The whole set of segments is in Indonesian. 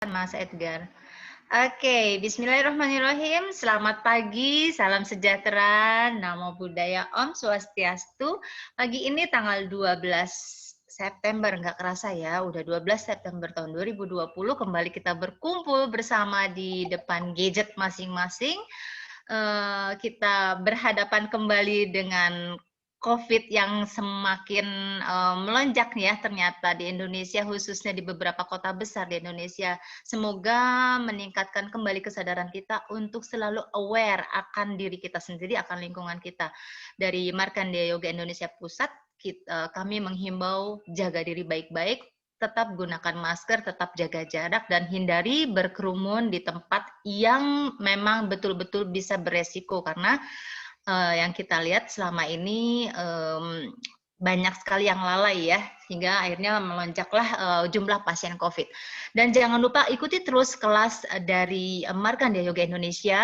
Mas Edgar. Oke, bismillahirrahmanirrahim. Selamat pagi, salam sejahtera, namo buddhaya, Om Swastiastu. Pagi ini tanggal 12 September, nggak kerasa ya, udah 12 September tahun 2020, kembali kita berkumpul bersama di depan gadget masing-masing. Kita berhadapan kembali dengan COVID yang semakin melonjak ya ternyata di Indonesia, khususnya di beberapa kota besar di Indonesia. Semoga meningkatkan kembali kesadaran kita untuk selalu aware akan diri kita sendiri, akan lingkungan kita. Dari Markandeya Yoga Indonesia Pusat, kami menghimbau jaga diri baik-baik, tetap gunakan masker, tetap jaga jarak, dan hindari berkerumun di tempat yang memang betul-betul bisa beresiko, karena yang kita lihat selama ini banyak sekali yang lalai ya, sehingga akhirnya melonjaklah jumlah pasien COVID. Dan jangan lupa ikuti terus kelas dari Markandeya Yoga Indonesia,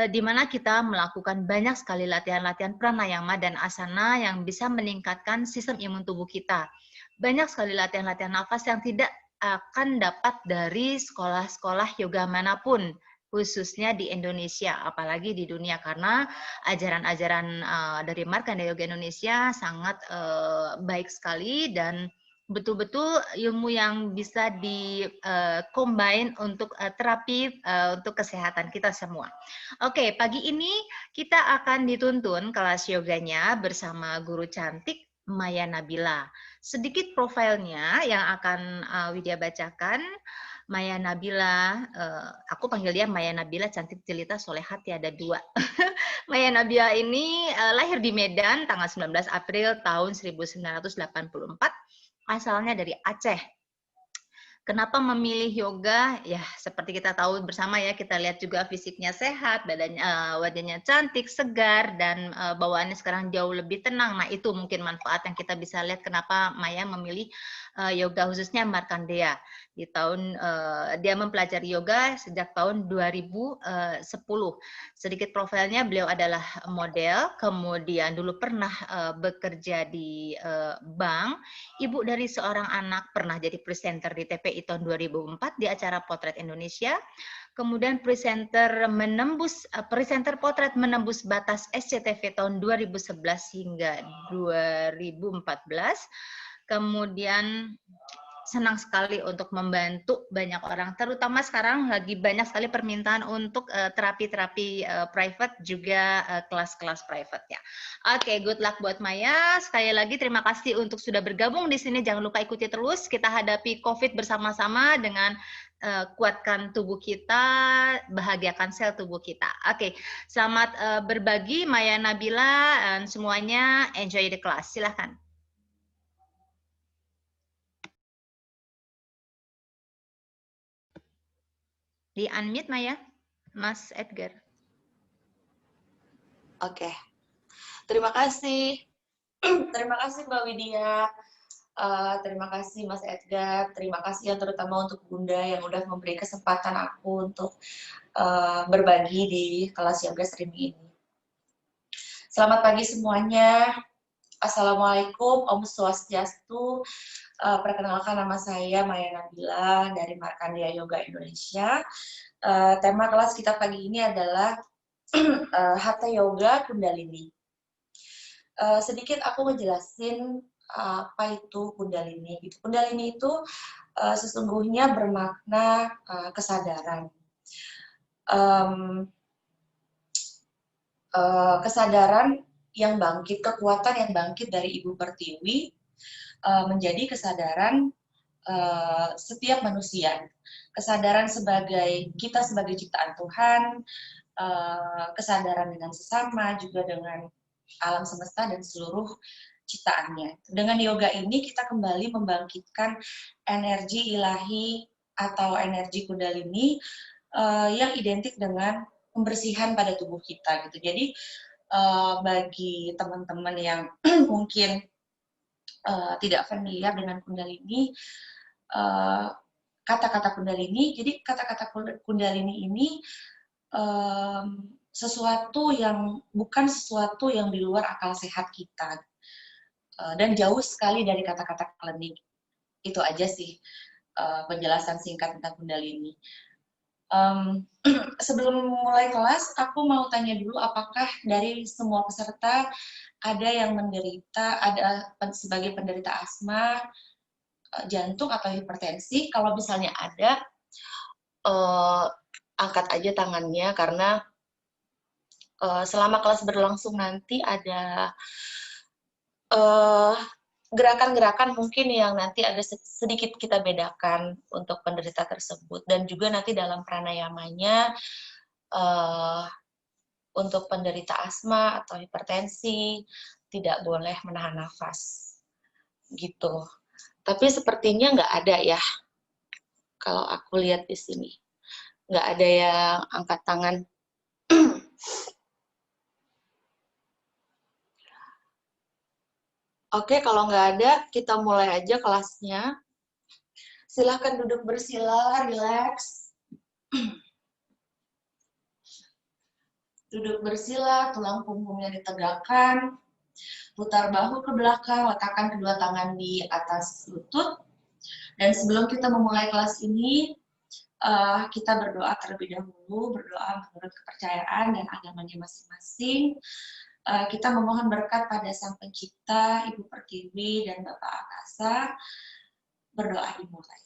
di mana kita melakukan banyak sekali latihan-latihan pranayama dan asana yang bisa meningkatkan sistem imun tubuh kita. Banyak sekali latihan-latihan nafas yang tidak akan dapat dari sekolah-sekolah yoga manapun, khususnya di Indonesia, apalagi di dunia, karena ajaran-ajaran dari Markandeya Yoga Indonesia sangat baik sekali dan betul-betul ilmu yang bisa di-combine untuk terapi untuk kesehatan kita semua. Oke, pagi ini kita akan dituntun kelas yoganya bersama guru cantik Maya Nabila. Sedikit profilnya yang akan Widya bacakan. Maya Nabila, aku panggil dia Maya Nabila, cantik jelita solehat tiada dua. Maya Nabila ini lahir di Medan tanggal 19 April tahun 1984, asalnya dari Aceh. Kenapa memilih yoga? Ya, seperti kita tahu bersama ya, kita lihat juga fisiknya sehat, badannya, wajahnya cantik, segar, dan bawaannya sekarang jauh lebih tenang. Nah, itu mungkin manfaat yang kita bisa lihat kenapa Maya memilih yoga, khususnya Markandeya. Dia mempelajari yoga sejak tahun 2010. Sedikit profilnya, beliau adalah model, kemudian dulu pernah bekerja di bank. Ibu dari seorang anak, pernah jadi presenter di TPI tahun 2004 di acara Potret Indonesia. Kemudian presenter potret menembus batas SCTV tahun 2011 hingga 2014. Kemudian senang sekali untuk membantu banyak orang, terutama sekarang lagi banyak sekali permintaan untuk terapi-terapi private, juga kelas-kelas private ya. Oke, good luck buat Maya. Sekali lagi terima kasih untuk sudah bergabung di sini. Jangan lupa ikuti terus, kita hadapi COVID bersama-sama dengan kuatkan tubuh kita, bahagiakan sel tubuh kita. Oke, selamat berbagi Maya Nabila, dan semuanya enjoy the class. Silahkan. Di unmute Maya, Mas Edgar. Oke, terima kasih. Terima kasih Mbak Widya. Terima kasih Mas Edgar. Terima kasih yang terutama untuk Bunda yang udah memberi kesempatan aku untuk berbagi di kelas yoga streaming ini. Selamat pagi semuanya. Assalamualaikum, Om Swastiastu. Perkenalkan, nama saya Maya Nabila dari Markandeya Yoga Indonesia. Tema kelas kita pagi ini adalah Hatha Yoga Kundalini. Sedikit aku ngejelasin apa itu Kundalini. Kundalini itu sesungguhnya bermakna kesadaran. Kesadaran yang bangkit, kekuatan yang bangkit dari Ibu Pertiwi menjadi kesadaran setiap manusia. Kesadaran sebagai kita sebagai ciptaan Tuhan, kesadaran dengan sesama, juga dengan alam semesta dan seluruh ciptaannya. Dengan yoga ini kita kembali membangkitkan energi ilahi atau energi kundalini yang identik dengan pembersihan pada tubuh kita gitu. Jadi bagi teman-teman yang mungkin tidak familiar dengan kundalini, kata-kata kundalini, jadi kata-kata kundalini ini sesuatu yang bukan sesuatu yang di luar akal sehat kita, dan jauh sekali dari kata-kata klinik. Itu aja sih. penjelasan singkat tentang Kundalini. Sebelum mulai kelas, aku mau tanya dulu apakah dari semua peserta ada yang menderita, ada sebagai penderita asma, jantung atau hipertensi. Kalau misalnya ada, angkat aja tangannya karena selama kelas berlangsung nanti ada gerakan-gerakan mungkin yang nanti ada sedikit kita bedakan untuk penderita tersebut, dan juga nanti dalam pranayamanya untuk penderita asma atau hipertensi tidak boleh menahan nafas gitu. Tapi sepertinya nggak ada ya, kalau aku lihat di sini nggak ada yang angkat tangan. Oke, kalau nggak ada, kita mulai aja kelasnya. Silahkan duduk bersila, relax. Duduk bersila, tulang punggungnya ditegakkan. Putar bahu ke belakang, letakkan kedua tangan di atas lutut. Dan sebelum kita memulai kelas ini, kita berdoa terlebih dahulu, berdoa menurut kepercayaan dan agamanya masing-masing. Kita memohon berkat pada Sang Pencipta, Ibu Pertiwi, dan Bapak Angkasa. Berdoa dimulai.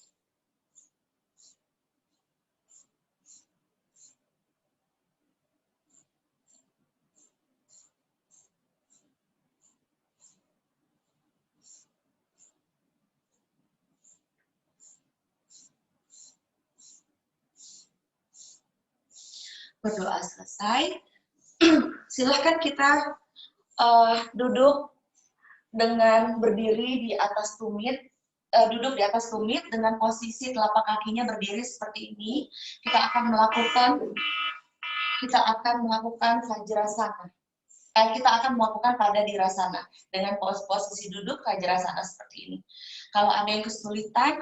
Berdoa selesai. Silahkan kita duduk dengan berdiri di atas tumit, duduk di atas tumit dengan posisi telapak kakinya berdiri seperti ini. Kita akan melakukan Vajrasana. Kita akan melakukan Padadirasana dengan posisi duduk Vajrasana seperti ini. Kalau ada yang kesulitan,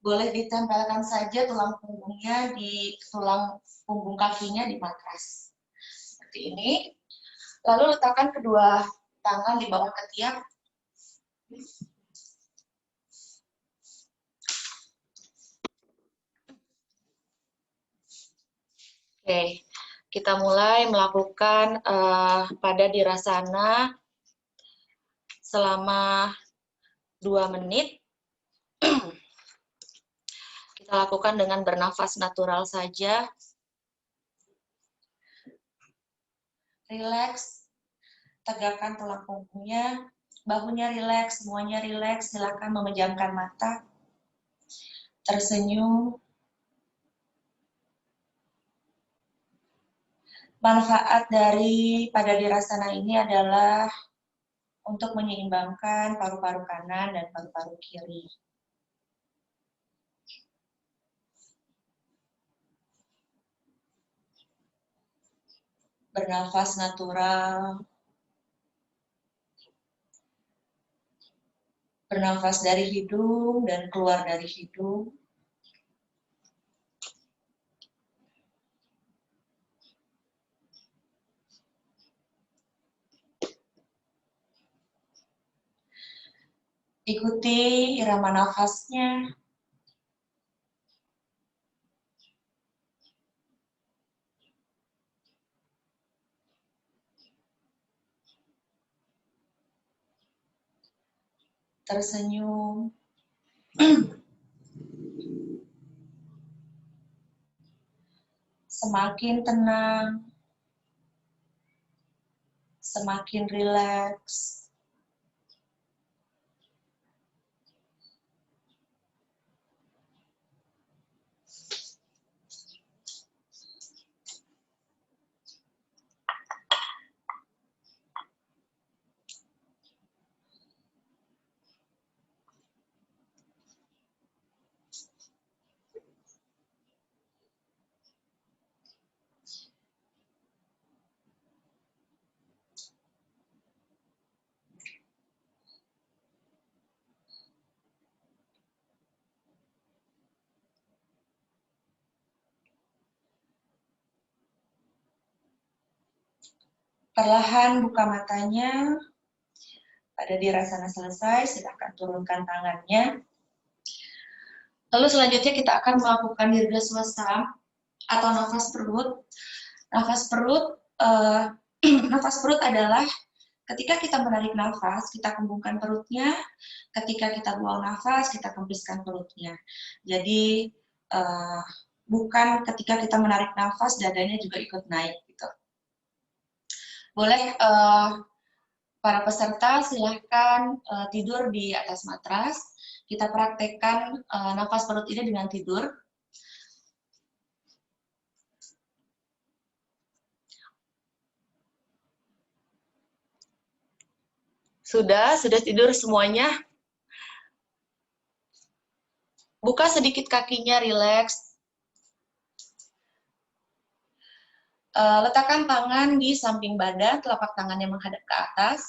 boleh ditempelkan saja tulang punggungnya di tulang punggung kakinya di matras. Seperti ini. Lalu letakkan kedua tangan di bawah ketiak. Oke, kita mulai melakukan Padadirasana selama 2 menit. Kita lakukan dengan bernafas natural saja. Relax, tegakkan tulang punggungnya, bahunya rileks, semuanya rileks. Silakan memejamkan mata, tersenyum. Manfaat dari Padadirasana ini adalah untuk menyeimbangkan paru-paru kanan dan paru-paru kiri. Bernafas natural. Bernafas dari hidung dan keluar dari hidung. Ikuti irama nafasnya. Tersenyum. Semakin tenang, semakin rileks. Perlahan buka matanya. Padadirasana selesai, silakan turunkan tangannya. Lalu selanjutnya kita akan melakukan dirga swasta atau nafas perut. Nafas perut, nafas perut adalah ketika kita menarik nafas, kita kembungkan perutnya. Ketika kita buang nafas, kita kempiskan perutnya. Jadi bukan ketika kita menarik nafas, dadanya juga ikut naik gitu. Boleh para peserta silahkan tidur di atas matras. Kita praktekkan nafas perut ini dengan tidur. Sudah tidur semuanya? Buka sedikit kakinya, rileks. Letakkan tangan di samping badan, telapak tangannya menghadap ke atas.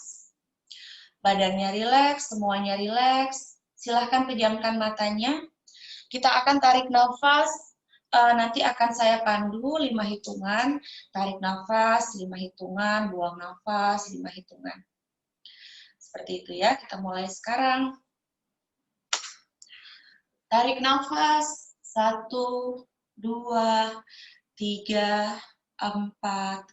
Badannya rileks, semuanya rileks. Silahkan pejamkan matanya. Kita akan tarik nafas, nanti akan saya pandu 5 hitungan. Tarik nafas, 5 hitungan, buang nafas, 5 hitungan. Seperti itu ya, kita mulai sekarang. Tarik nafas, 1, 2, 3, 4,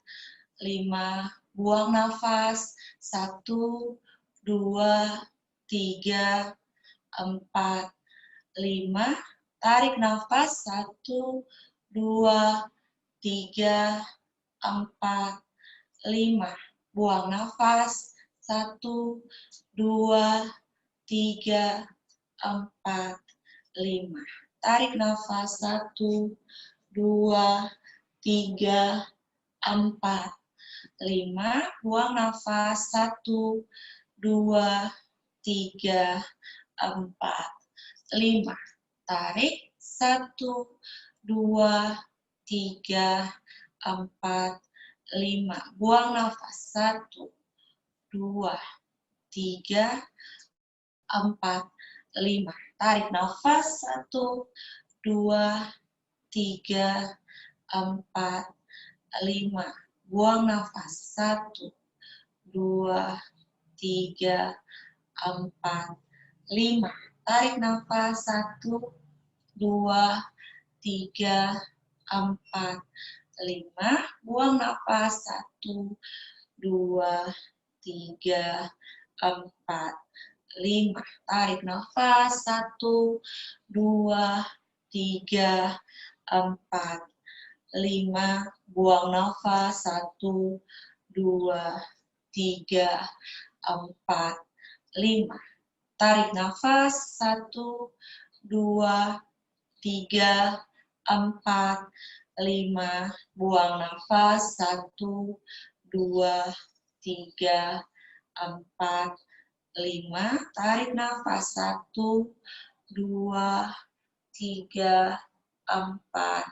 5. Buang nafas, 1, 2, 3, 4, 5. Tarik nafas, 1, 2, 3, 4, 5. Buang nafas, 1, 2, 3, 4, 5. Tarik nafas, 1, 2, 3, 4, 5. Buang nafas, 1, 2, 3, 4, 5. Tarik, 1, 2, 3, 4, 5. Buang nafas, 1, 2, 3, 4, 5. Tarik nafas, 1, 2, 3, 4, 5. Buang nafas, 1, 2, 3, 4, 5. Tarik nafas, 1, 2, 3, 4, 5. Buang nafas, 1, 2, 3, 4, 5. Tarik nafas, 1, 2, 3, 4, 5. Buang nafas, 1, 2, 3, 4, 5. Tarik nafas, 1, 2, 3, 4, 5. Buang nafas, 1, 2, 3, 4, 5. Tarik nafas, 1, 2, 3, 4,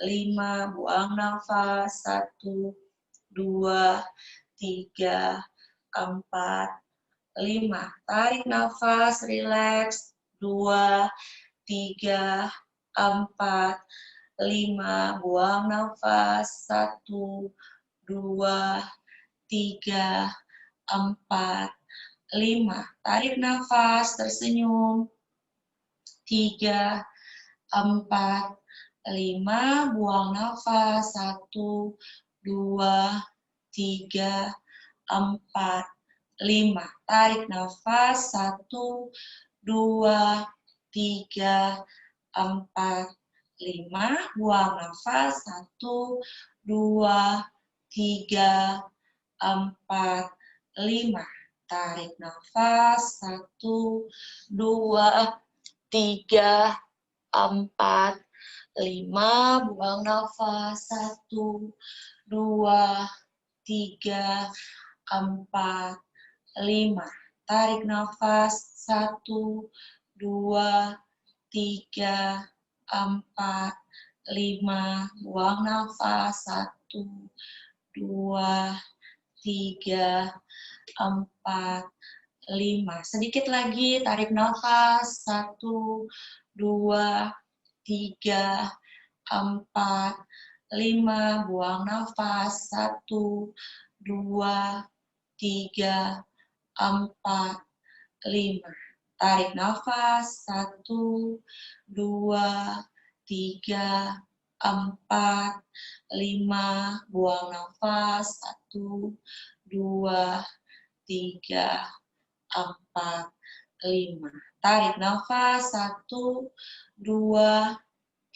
5. Buang nafas, 1, 2, 3, 4, 5. Tarik nafas, rileks, 2, 3, 4, 5. Buang nafas, 1, 2, 3, 4, 5. Tarik nafas, tersenyum, 3, 4, 5. Buang nafas, 1, 2, 3, 4, 5. Tarik nafas, 1, 2, 3, 4, 5. Buang nafas, 1, 2, 3, 4, 5. Tarik nafas, 1, 2, 3, 4, 5. Buang nafas, 1, 2, 3, 4, 5. Tarik nafas, 1, 2, 3, 4, 5. Buang nafas, 1, 2, 3, 4, 5. Sedikit lagi, tarik nafas, 1, 2, 3, 4, 5. Buang nafas, 1, 2, 3, 4, 5. Tarik nafas, 1, 2, 3, 4, 5. Buang nafas, 1, 2, 3, 4, 5. Tarik nafas, 1, 2,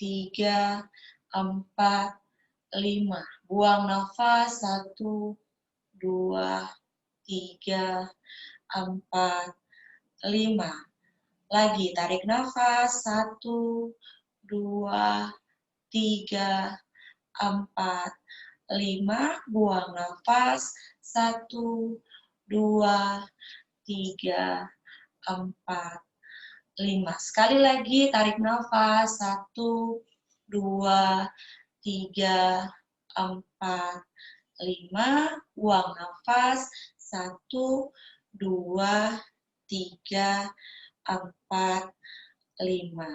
3, 4, 5. Buang nafas, 1, 2, 3, 4, 5. Lagi tarik nafas, 1, 2, 3, 4, 5. Buang nafas, 1, 2, 3, 4, 5. Sekali lagi tarik nafas, 1, 2, 3, 4, 5. Buang nafas, 1, 2, 3, 4, 5.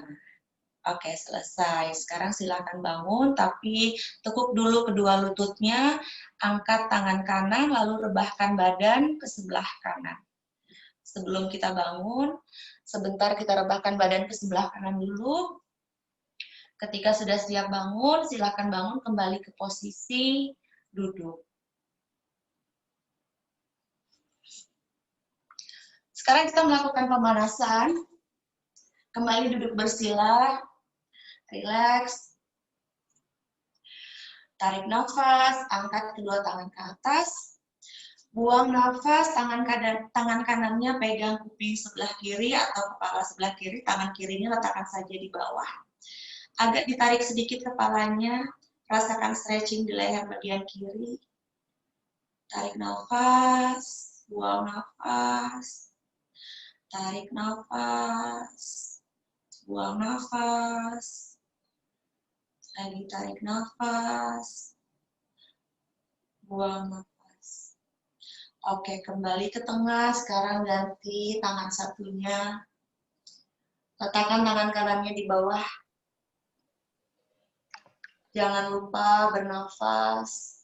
Oke, selesai. Sekarang silakan bangun, tapi tekuk dulu kedua lututnya, angkat tangan kanan, lalu rebahkan badan ke sebelah kanan. Sebelum kita bangun, sebentar kita rebahkan badan ke sebelah kanan dulu. Ketika sudah siap bangun, silakan bangun kembali ke posisi duduk. Sekarang kita melakukan pemanasan. Kembali duduk bersila, rileks. Tarik nafas, angkat kedua tangan ke atas. Buang nafas, tangan kanannya pegang kuping sebelah kiri atau kepala sebelah kiri, tangan kirinya letakkan saja di bawah. Agak ditarik sedikit kepalanya, rasakan stretching di leher bagian kiri. Tarik nafas, buang nafas. Tarik nafas, buang nafas. Lagi tarik nafas, buang nafas. Oke, kembali ke tengah. Sekarang ganti tangan satunya. Letakkan tangan kanannya di bawah. Jangan lupa bernafas.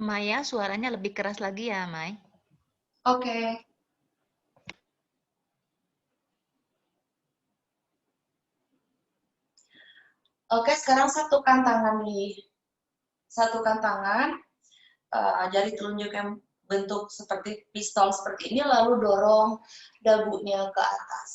Maya, suaranya lebih keras lagi ya, Mai? Oke. Oke, sekarang satukan tangan jari telunjuk yang bentuk seperti pistol seperti ini, lalu dorong dagunya ke atas.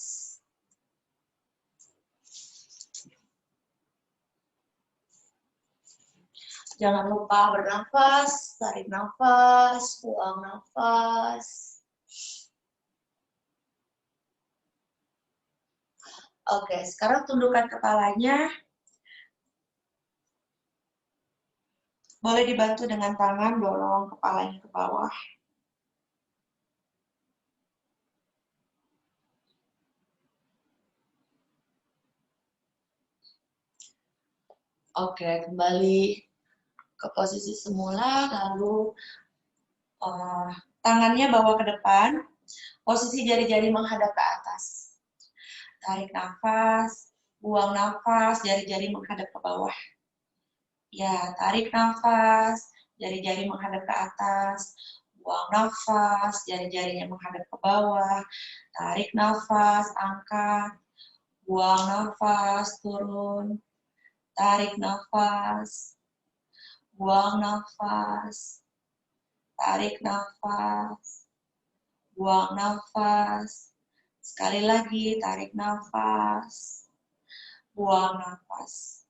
Jangan lupa bernafas, tarik nafas, buang nafas. Oke, sekarang tundukkan kepalanya. Boleh dibantu dengan tangan, dorong kepalanya ke bawah. Oke, kembali ke posisi semula, lalu tangannya bawa ke depan, posisi jari-jari menghadap ke atas. Tarik nafas, buang nafas, jari-jari menghadap ke bawah. Ya, tarik nafas, jari-jari menghadap ke atas. Buang nafas, jari-jarinya menghadap ke bawah. Tarik nafas, angkat. Buang nafas, turun. Tarik nafas. Buang nafas. Tarik nafas. Buang nafas. Sekali lagi, tarik nafas. Buang nafas.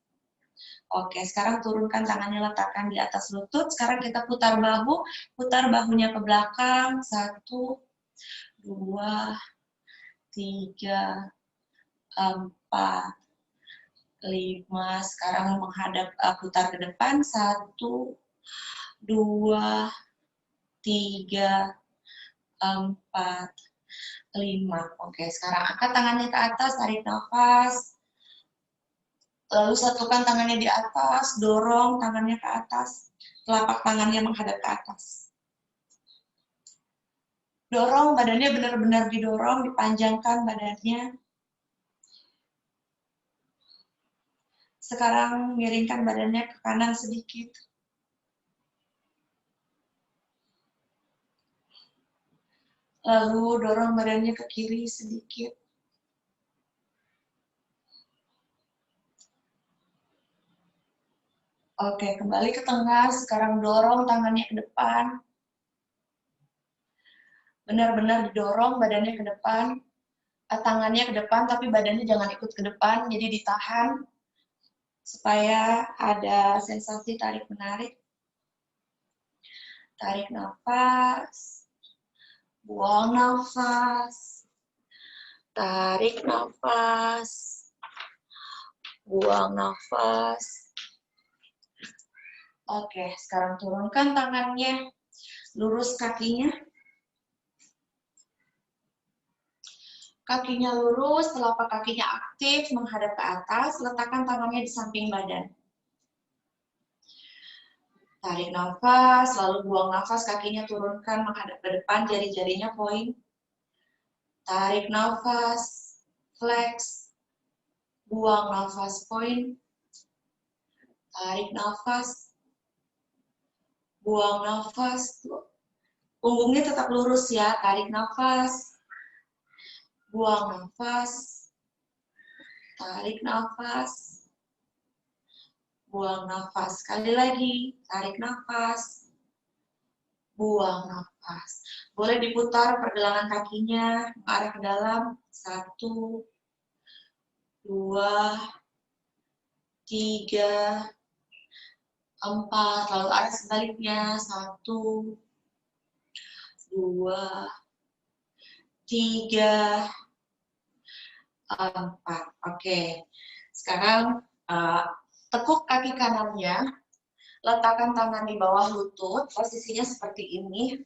Oke, sekarang turunkan tangannya, letakkan di atas lutut. Sekarang kita putar bahunya ke belakang. 1, 2, 3, 4, 5. Sekarang menghadap, putar ke depan. 1, 2, 3, 4, 5. Oke, sekarang angkat tangannya ke atas, tarik nafas. Lalu satukan tangannya di atas, dorong tangannya ke atas, telapak tangannya menghadap ke atas. Dorong, badannya benar-benar didorong, dipanjangkan badannya. Sekarang miringkan badannya ke kanan sedikit. Lalu dorong badannya ke kiri sedikit. Oke, kembali ke tengah. Sekarang dorong tangannya ke depan. Benar-benar didorong badannya ke depan. Tangannya ke depan, tapi badannya jangan ikut ke depan. Jadi ditahan supaya ada sensasi tarik-menarik. Tarik nafas. Buang nafas. Tarik nafas. Buang nafas. Oke, sekarang turunkan tangannya. Lurus kakinya. Kakinya lurus, telapak kakinya aktif menghadap ke atas. Letakkan tangannya di samping badan. Tarik nafas, lalu buang nafas, kakinya turunkan menghadap ke depan, jari-jarinya point. Tarik nafas, flex. Buang nafas, point. Tarik nafas. Buang nafas. Punggungnya tetap lurus ya, tarik nafas. Buang nafas. Tarik nafas. Buang nafas. Sekali lagi, tarik nafas. Buang nafas. Boleh diputar pergelangan kakinya mengarah ke dalam. 1, 2, 3, 4. Lalu arah sebaliknya. 1, 2, 3, 4. Oke. Sekarang tekuk kaki kanannya. Letakkan tangan di bawah lutut. Posisinya seperti ini.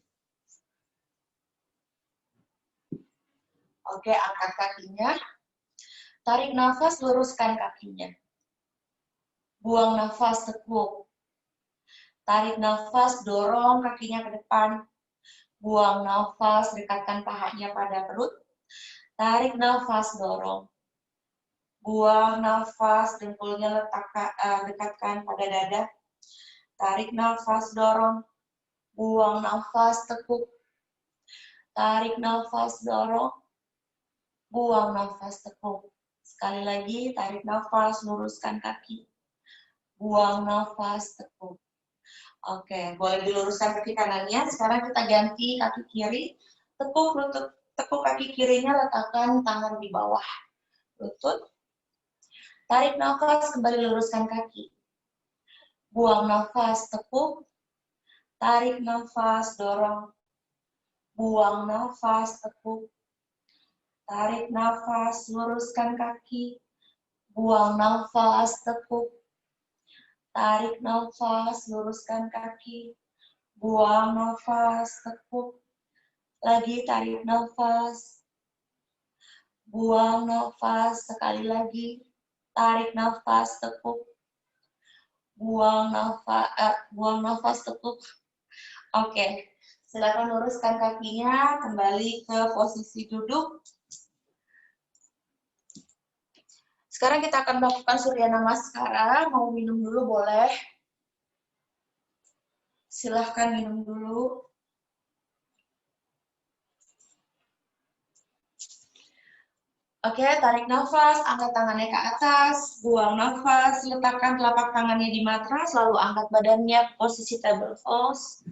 Oke, angkat kakinya. Tarik nafas, luruskan kakinya. Buang nafas, tekuk. Tarik nafas, dorong kakinya ke depan. Buang nafas, dekatkan pahanya pada perut. Tarik nafas, dorong. Buang nafas, dengkulnya dekatkan pada dada. Tarik nafas, dorong. Buang nafas, tekuk. Tarik nafas, dorong. Buang nafas, tekuk. Sekali lagi, tarik nafas, luruskan kaki. Buang nafas, tekuk. Oke, boleh diluruskan kaki kanannya. Sekarang kita ganti kaki kiri. Tekuk lutut, tekuk kaki kirinya, letakkan tangan di bawah lutut. Tarik nafas, kembali luruskan kaki. Buang nafas, tekuk. Tarik nafas, dorong. Buang nafas, tekuk. Tarik nafas, luruskan kaki. Buang nafas, tekuk. Tarik nafas, luruskan kaki. Buang nafas, tekuk. Lagi tarik nafas. Buang nafas, sekali lagi. Tarik nafas, tekuk. Buang nafas, tekuk. Oke, silakan luruskan kakinya, kembali ke posisi duduk. Sekarang kita akan melakukan Surya Namaskara. Mau minum dulu boleh. Silahkan minum dulu. Oke, tarik nafas, angkat tangannya ke atas, buang nafas, letakkan telapak tangannya di matras, lalu angkat badannya ke posisi table pose.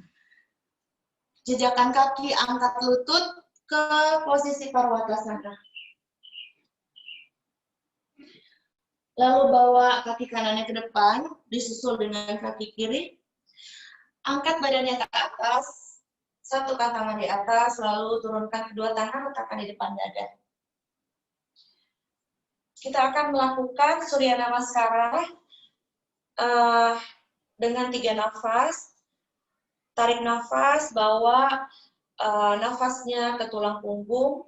Jejakkan kaki, angkat lutut ke posisi Parwatasana. Lalu bawa kaki kanannya ke depan, disusul dengan kaki kiri. Angkat badannya ke atas, satukan tangan di atas, lalu turunkan kedua tangan, letakkan di depan dada. Kita akan melakukan Surya Namaskara dengan 3 nafas. Tarik nafas, bawa nafasnya ke tulang punggung,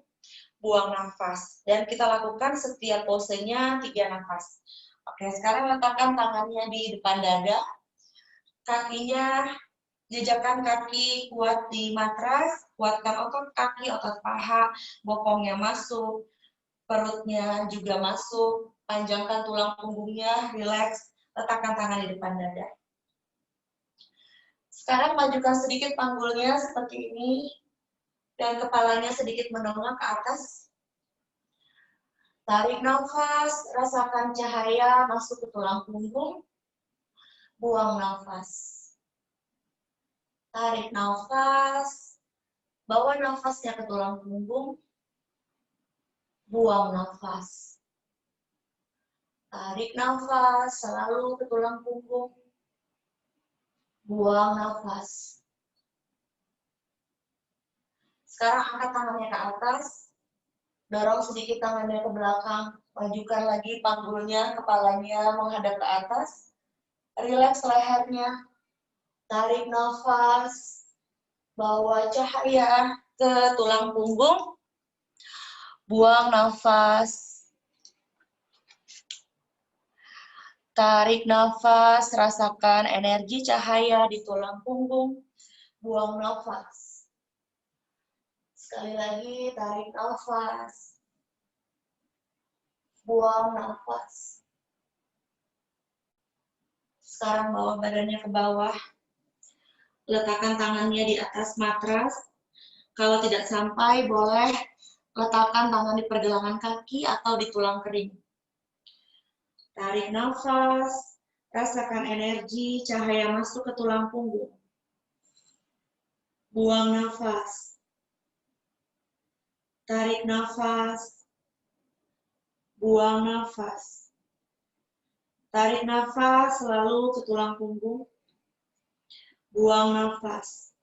buang nafas. Dan kita lakukan setiap posenya 3 nafas. Oke, sekarang letakkan tangannya di depan dada. Kakinya, jejakkan kaki kuat di matras, kuatkan otot kaki, otot paha, bokongnya masuk, perutnya juga masuk, panjangkan tulang punggungnya, rileks, letakkan tangan di depan dada. Sekarang majukan sedikit panggulnya seperti ini. dan kepalanya sedikit mendongak ke atas. Tarik nafas, rasakan cahaya masuk ke tulang punggung. Buang nafas. Tarik nafas, bawa nafasnya ke tulang punggung. Buang nafas. Tarik nafas, selalu ke tulang punggung. Buang nafas. Sekarang angkat tangannya ke atas. Dorong sedikit tangannya ke belakang. Majukan lagi panggulnya, kepalanya menghadap ke atas. Rileks lehernya. Tarik nafas. Bawa cahaya ke tulang punggung. Buang nafas. Tarik nafas, rasakan energi cahaya di tulang punggung. Buang nafas. Sekali lagi, tarik nafas. Buang nafas. Sekarang bawa badannya ke bawah. Letakkan tangannya di atas matras. Kalau tidak sampai, boleh letakkan tangan di pergelangan kaki atau di tulang kering. Tarik nafas. Rasakan energi cahaya masuk ke tulang punggung. Buang nafas. Tarik nafas. Buang nafas. Tarik nafas selalu ke tulang punggung. Buang nafas.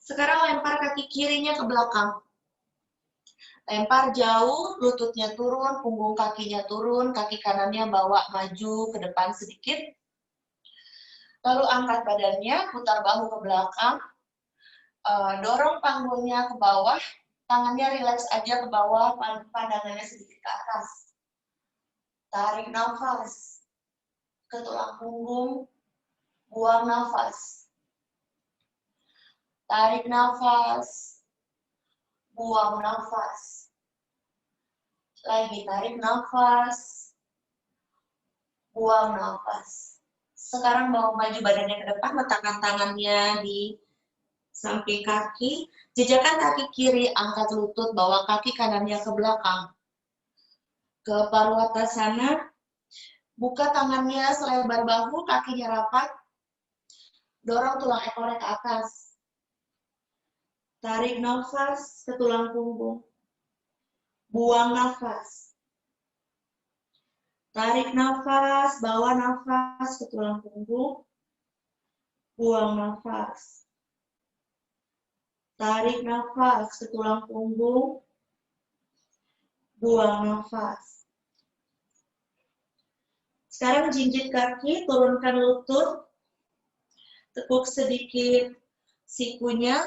Sekarang lempar kaki kirinya ke belakang. Lempar jauh, lututnya turun, punggung kakinya turun, kaki kanannya bawa maju ke depan sedikit. Lalu angkat badannya, putar bahu ke belakang. Dorong panggulnya ke bawah, tangannya rileks aja ke bawah, pandangannya sedikit ke atas. Tarik nafas ke tulang punggung, buang nafas. Tarik nafas, buang nafas. Lagi tarik nafas, buang nafas. Sekarang bawa maju badannya ke depan, letakkan tangannya di samping kaki, jejakkan kaki kiri, angkat lutut, bawa kaki kanannya ke belakang. Ke Parwatasana, buka tangannya selebar bahu, kakinya rapat, dorong tulang ekornya ke atas. Tarik nafas ke tulang punggung, buang nafas. Tarik nafas, bawa nafas ke tulang punggung, buang nafas. Tarik nafas ke tulang punggung, buang nafas. Sekarang jinjit kaki, turunkan lutut, tekuk sedikit sikunya,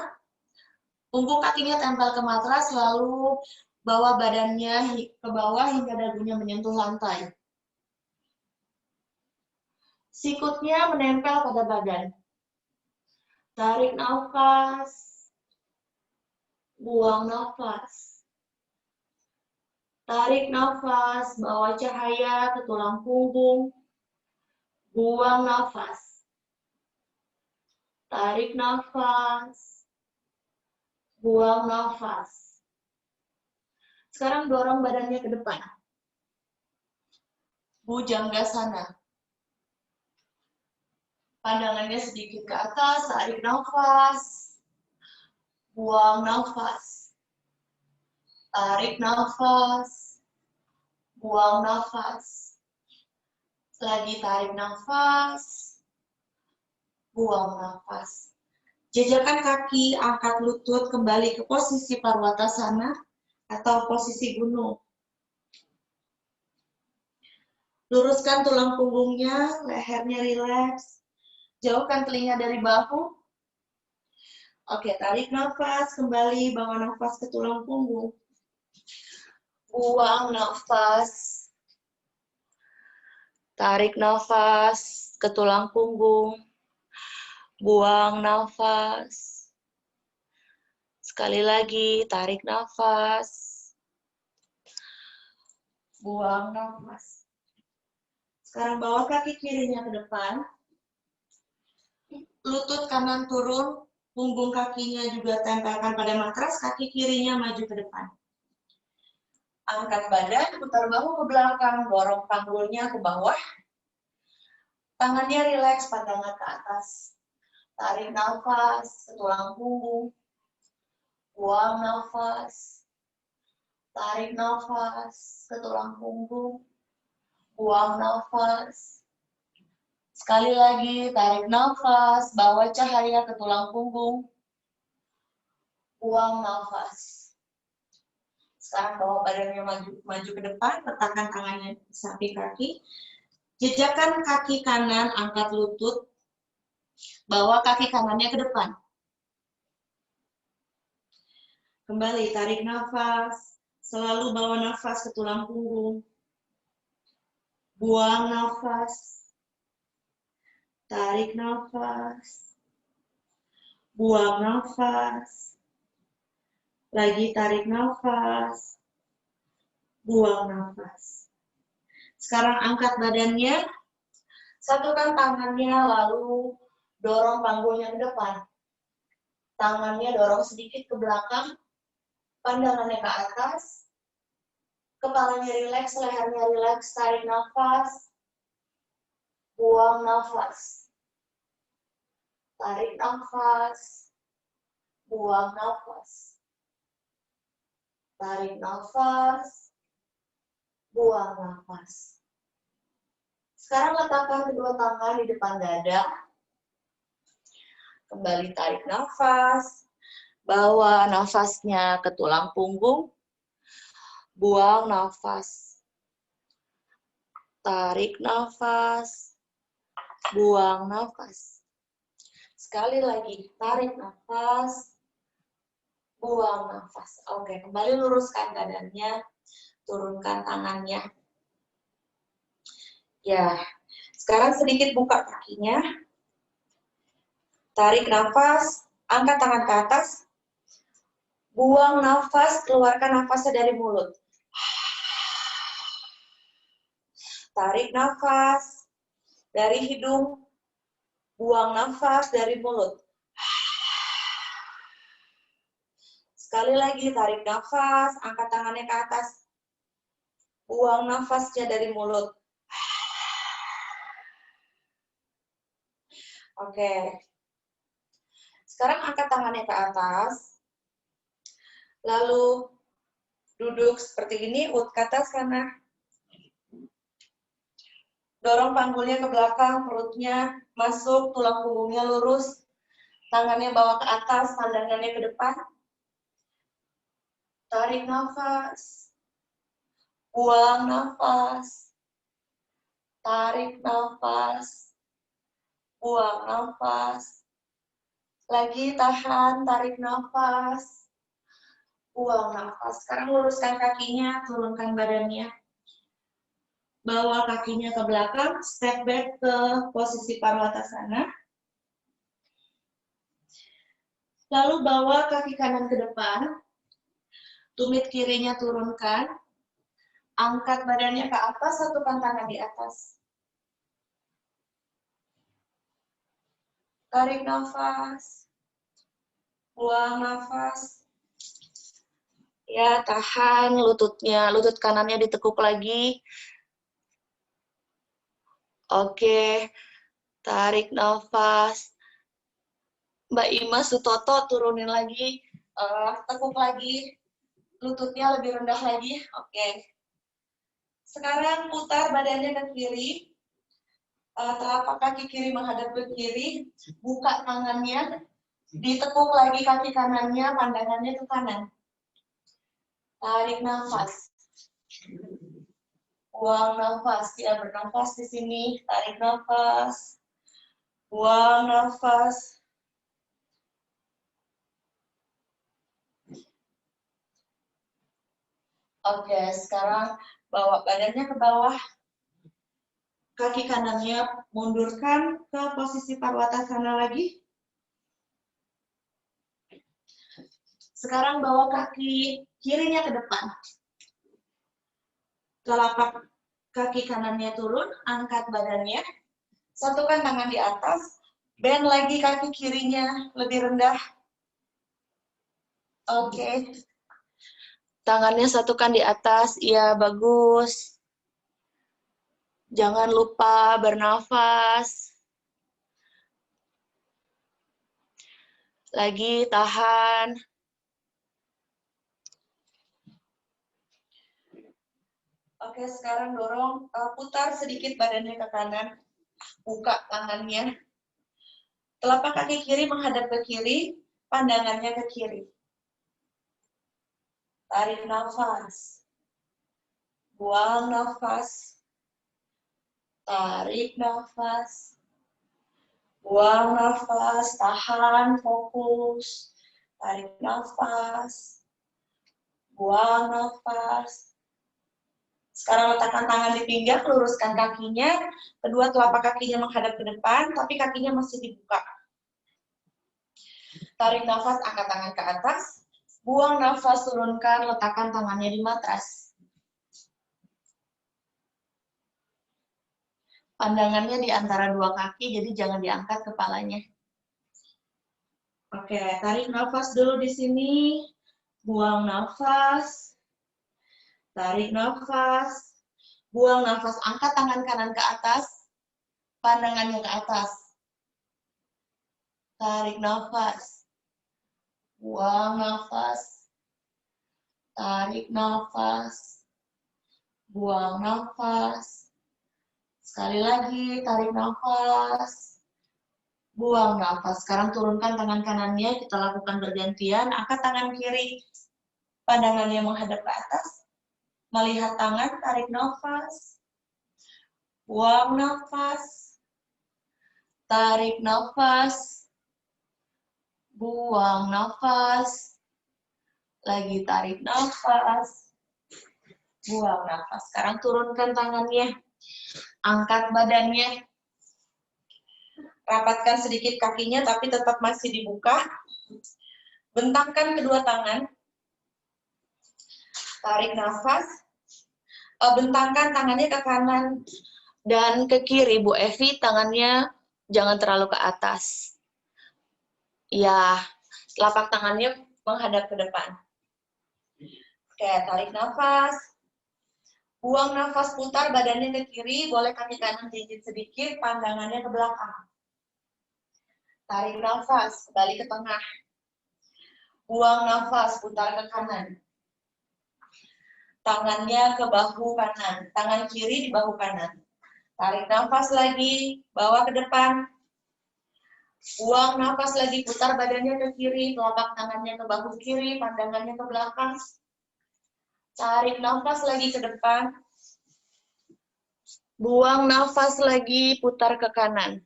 punggung kakinya tempel ke matras, lalu bawa badannya ke bawah hingga dagunya menyentuh lantai. Sikutnya menempel pada badan. Tarik nafas, buang nafas. Tarik nafas, bawa cahaya ke tulang punggung, buang nafas. Tarik nafas, buang nafas. Sekarang dorong badannya ke depan. Bhujanggasana. Pandangannya sedikit ke atas, tarik nafas, buang nafas. Tarik nafas, buang nafas. Lagi tarik nafas, buang nafas. Jejakkan kaki, angkat lutut, kembali ke posisi Parwatasana atau posisi gunung. Luruskan tulang punggungnya, lehernya rileks. Jauhkan telinga dari bahu. Oke, tarik nafas, kembali bawa nafas ke tulang punggung. Buang nafas. Tarik nafas ke tulang punggung. Buang nafas. Sekali lagi, tarik nafas. Buang nafas. Sekarang bawa kaki kirinya ke depan. Lutut kanan turun, punggung kakinya juga tempelkan pada matras, kaki kirinya maju ke depan. Angkat badan, putar bahu ke belakang, dorong panggulnya ke bawah. Tangannya rileks, pandangan ke atas. Tarik nafas ke tulang punggung. Buang nafas. Tarik nafas ke tulang punggung. Buang nafas. Sekali lagi, tarik nafas, bawa cahaya ke tulang punggung. Buang nafas. Sekarang bawa badannya maju ke depan, letakkan tangannya di samping kaki. Jejakkan kaki kanan, angkat lutut. Bawa kaki kanannya ke depan. Kembali, tarik nafas. Selalu bawa nafas ke tulang punggung. Buang nafas. Tarik nafas. Buang nafas. Lagi tarik nafas. Buang nafas. Sekarang angkat badannya. Satukan tangannya, lalu dorong panggulnya ke depan. Tangannya dorong sedikit ke belakang. Pandangannya ke atas. Kepalanya rileks, lehernya rileks. Tarik nafas. Buang nafas. Tarik nafas. Buang nafas. Tarik nafas. Buang nafas. Sekarang letakkan kedua tangan di depan dada. Kembali tarik nafas. Bawa nafasnya ke tulang punggung. Buang nafas. Tarik nafas. Buang nafas. Sekali lagi, tarik nafas. Buang nafas. Oke, kembali luruskan badannya. Turunkan tangannya. Ya, sekarang sedikit buka kakinya. Tarik nafas. Angkat tangan ke atas. Buang nafas. Keluarkan nafasnya dari mulut. Tarik nafas dari hidung. Buang nafas dari mulut. Sekali lagi, tarik nafas, angkat tangannya ke atas. Buang nafasnya dari mulut. Oke. Sekarang angkat tangannya ke atas. Lalu duduk seperti ini, ut ke atas karena dorong panggulnya ke belakang, perutnya masuk, tulang punggungnya lurus, tangannya bawa ke atas, pandangannya ke depan. Tarik nafas, buang nafas, tarik nafas, buang nafas. Lagi tahan, tarik nafas, buang nafas. Sekarang luruskan kakinya, turunkan badannya. Bawa kakinya ke belakang, step back ke posisi Parwatasana. Lalu bawa kaki kanan ke depan, tumit kirinya turunkan, angkat badannya ke atas, satukan tangan di atas. Tarik nafas, buang nafas. Ya, tahan lututnya, lutut kanannya ditekuk lagi. Oke, tarik nafas. Mbak Ima Sutoto turunin lagi, tekuk lagi, lututnya lebih rendah lagi. Oke. Sekarang putar badannya ke kiri, telapak kaki kiri menghadap ke kiri, buka tangannya, ditekuk lagi kaki kanannya, pandangannya ke kanan. Tarik nafas. Buang nafas, ya bernafas di sini, tarik nafas. Buang nafas. Oke, sekarang bawa badannya ke bawah. Kaki kanannya mundurkan ke posisi Parwatasana lagi. Sekarang bawa kaki kirinya ke depan. Telapak kaki kanannya turun, angkat badannya. Satukan tangan di atas, Bend lagi kaki kirinya, lebih rendah. Oke. Tangannya satukan di atas, iya bagus. Jangan lupa bernafas. Lagi, tahan. Oke, sekarang dorong, putar sedikit badannya ke kanan. Buka tangannya. Telapak kaki kiri menghadap ke kiri, pandangannya ke kiri. Tarik nafas. Buang nafas. Tarik nafas. Buang nafas, tahan, fokus. Tarik nafas. Buang nafas. Sekarang letakkan tangan di pinggang, luruskan kakinya. Kedua telapak kakinya menghadap ke depan, tapi kakinya masih dibuka. Tarik nafas, angkat tangan ke atas. Buang nafas, turunkan, letakkan tangannya di matras. Pandangannya di antara dua kaki, jadi jangan diangkat kepalanya. Oke, tarik nafas dulu di sini. Buang nafas. Tarik nafas. Buang nafas, angkat tangan kanan ke atas. Pandangannya ke atas. Tarik nafas. Buang nafas. Tarik nafas. Buang nafas. Sekali lagi, tarik nafas. Buang nafas. Sekarang turunkan tangan kanannya, kita lakukan bergantian. Angkat tangan kiri, pandangannya menghadap ke atas. Melihat tangan, tarik nafas. Buang nafas. Tarik nafas. Buang nafas. Lagi tarik nafas. Buang nafas. Sekarang turunkan tangannya. Angkat badannya. Rapatkan sedikit kakinya, tapi tetap masih dibuka. Bentangkan kedua tangan. Tarik nafas. Bentangkan tangannya ke kanan dan ke kiri, Bu Evi. Tangannya jangan terlalu ke atas. Ya, telapak tangannya menghadap ke depan. Oke, tarik nafas. Buang nafas, putar badannya ke kiri. Boleh kaki kanan jinjit sedikit, pandangannya ke belakang. Tarik nafas, kembali ke tengah. Buang nafas, putar ke kanan. Tangannya ke bahu kanan. Tangan kiri di bahu kanan. Tarik nafas lagi, bawa ke depan. Buang nafas lagi, putar badannya ke kiri. Telapak tangannya ke bahu kiri, pandangannya ke belakang. Tarik nafas lagi ke depan. Buang nafas lagi, putar ke kanan.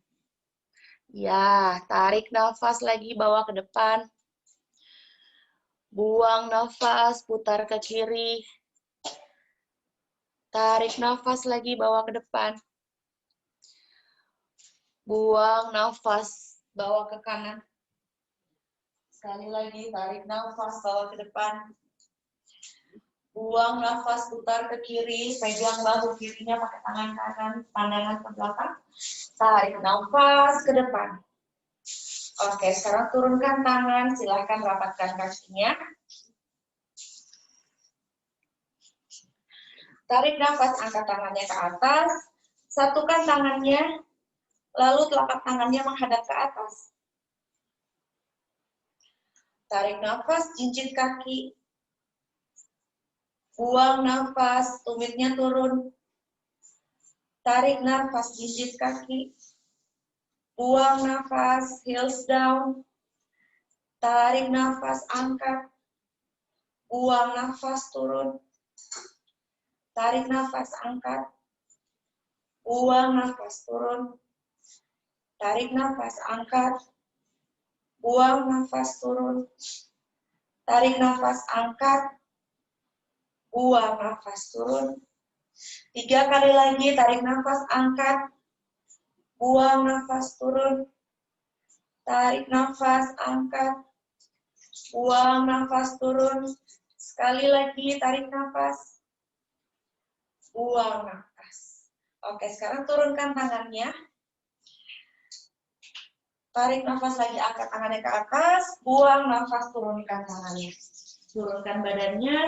Ya, tarik nafas lagi, bawa ke depan. Buang nafas, putar ke kiri. Tarik nafas lagi, bawa ke depan. Buang nafas, bawa ke kanan. Sekali lagi, tarik nafas, bawa ke depan. Buang nafas, putar ke kiri. Pegang bahu kirinya pakai tangan kanan, pandangan ke belakang. Tarik nafas ke depan. Oke, sekarang turunkan tangan, silahkan rapatkan kakinya. Tarik nafas, angkat tangannya ke atas. Satukan tangannya, lalu telapak tangannya menghadap ke atas. Tarik nafas, jinjit kaki. Buang nafas, tumitnya turun. Tarik nafas, jinjit kaki. Buang nafas, heels down. Tarik nafas, angkat. Buang nafas, turun. Tarik nafas, angkat. Buang nafas, turun. Tarik nafas, angkat. Buang nafas, turun. Tarik nafas, angkat. Buang nafas, turun. 3 kali lagi, tarik nafas, angkat. Buang nafas, turun. Tarik nafas, angkat. Buang nafas, turun. Sekali lagi, tarik nafas. Buang nafas. Oke, sekarang turunkan tangannya. Tarik nafas lagi, angkat tangannya ke atas, buang nafas, turunkan tangannya. Turunkan badannya,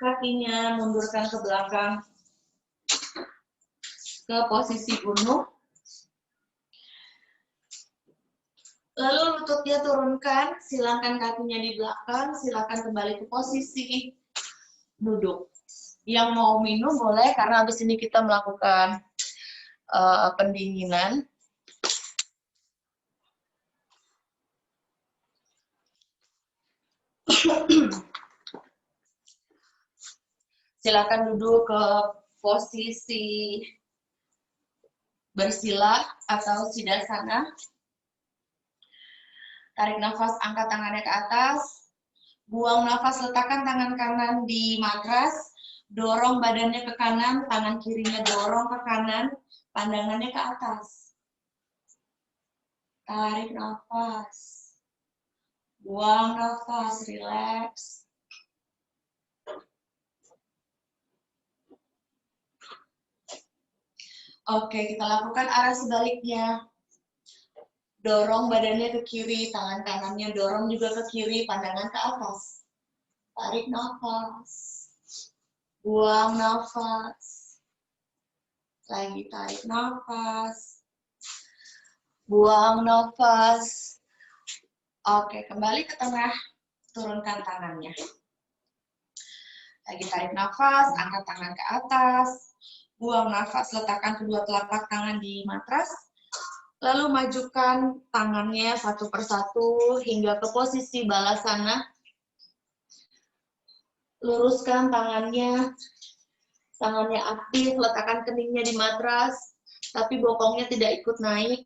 kakinya mundurkan ke belakang, ke posisi gunung. Lalu lututnya turunkan, silakan kakinya di belakang, silakan kembali ke posisi duduk. Yang mau minum boleh, karena habis ini kita melakukan pendinginan. Silakan duduk ke posisi bersila atau siddhasana. Tarik nafas, angkat tangannya ke atas. Buang nafas, letakkan tangan kanan di matras. Dorong badannya ke kanan, tangan kirinya dorong ke kanan, pandangannya ke atas. Tarik nafas. Buang nafas, relax. Oke, kita lakukan arah sebaliknya. Dorong badannya ke kiri, tangan kanannya dorong juga ke kiri, pandangan ke atas. Tarik nafas. Buang nafas. Lagi tarik nafas. Buang nafas. Oke, kembali ke tengah. Turunkan tangannya. Lagi tarik nafas, angkat tangan ke atas. Buang nafas, letakkan kedua telapak tangan di matras. Lalu majukan tangannya satu persatu hingga ke posisi balasana. Luruskan tangannya. Tangannya aktif, letakkan keningnya di matras, tapi bokongnya tidak ikut naik.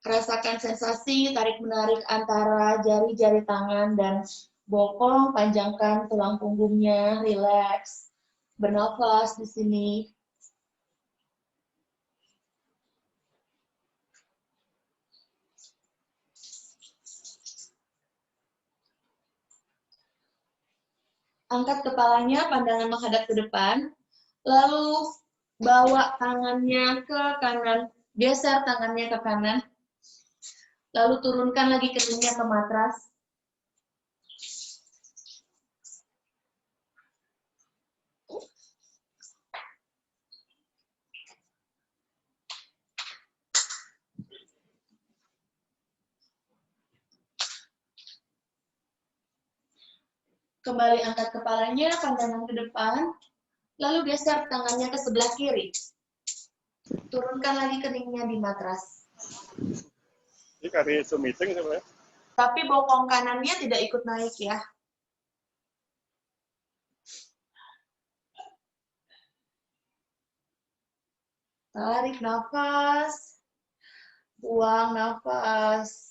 Rasakan sensasi tarik-menarik antara jari-jari tangan dan bokong, panjangkan tulang punggungnya, rileks. Bernafas di sini. Angkat kepalanya, pandangan menghadap ke depan, lalu bawa tangannya ke kanan, geser tangannya ke kanan, lalu turunkan lagi keningnya ke matras. Kembali angkat kepalanya, pandangan ke depan, lalu geser tangannya ke sebelah kiri. Turunkan lagi keningnya di matras. Ini kari Zoom meeting sebenarnya. Tapi bokong kanannya tidak ikut naik ya. Tarik nafas. Buang nafas.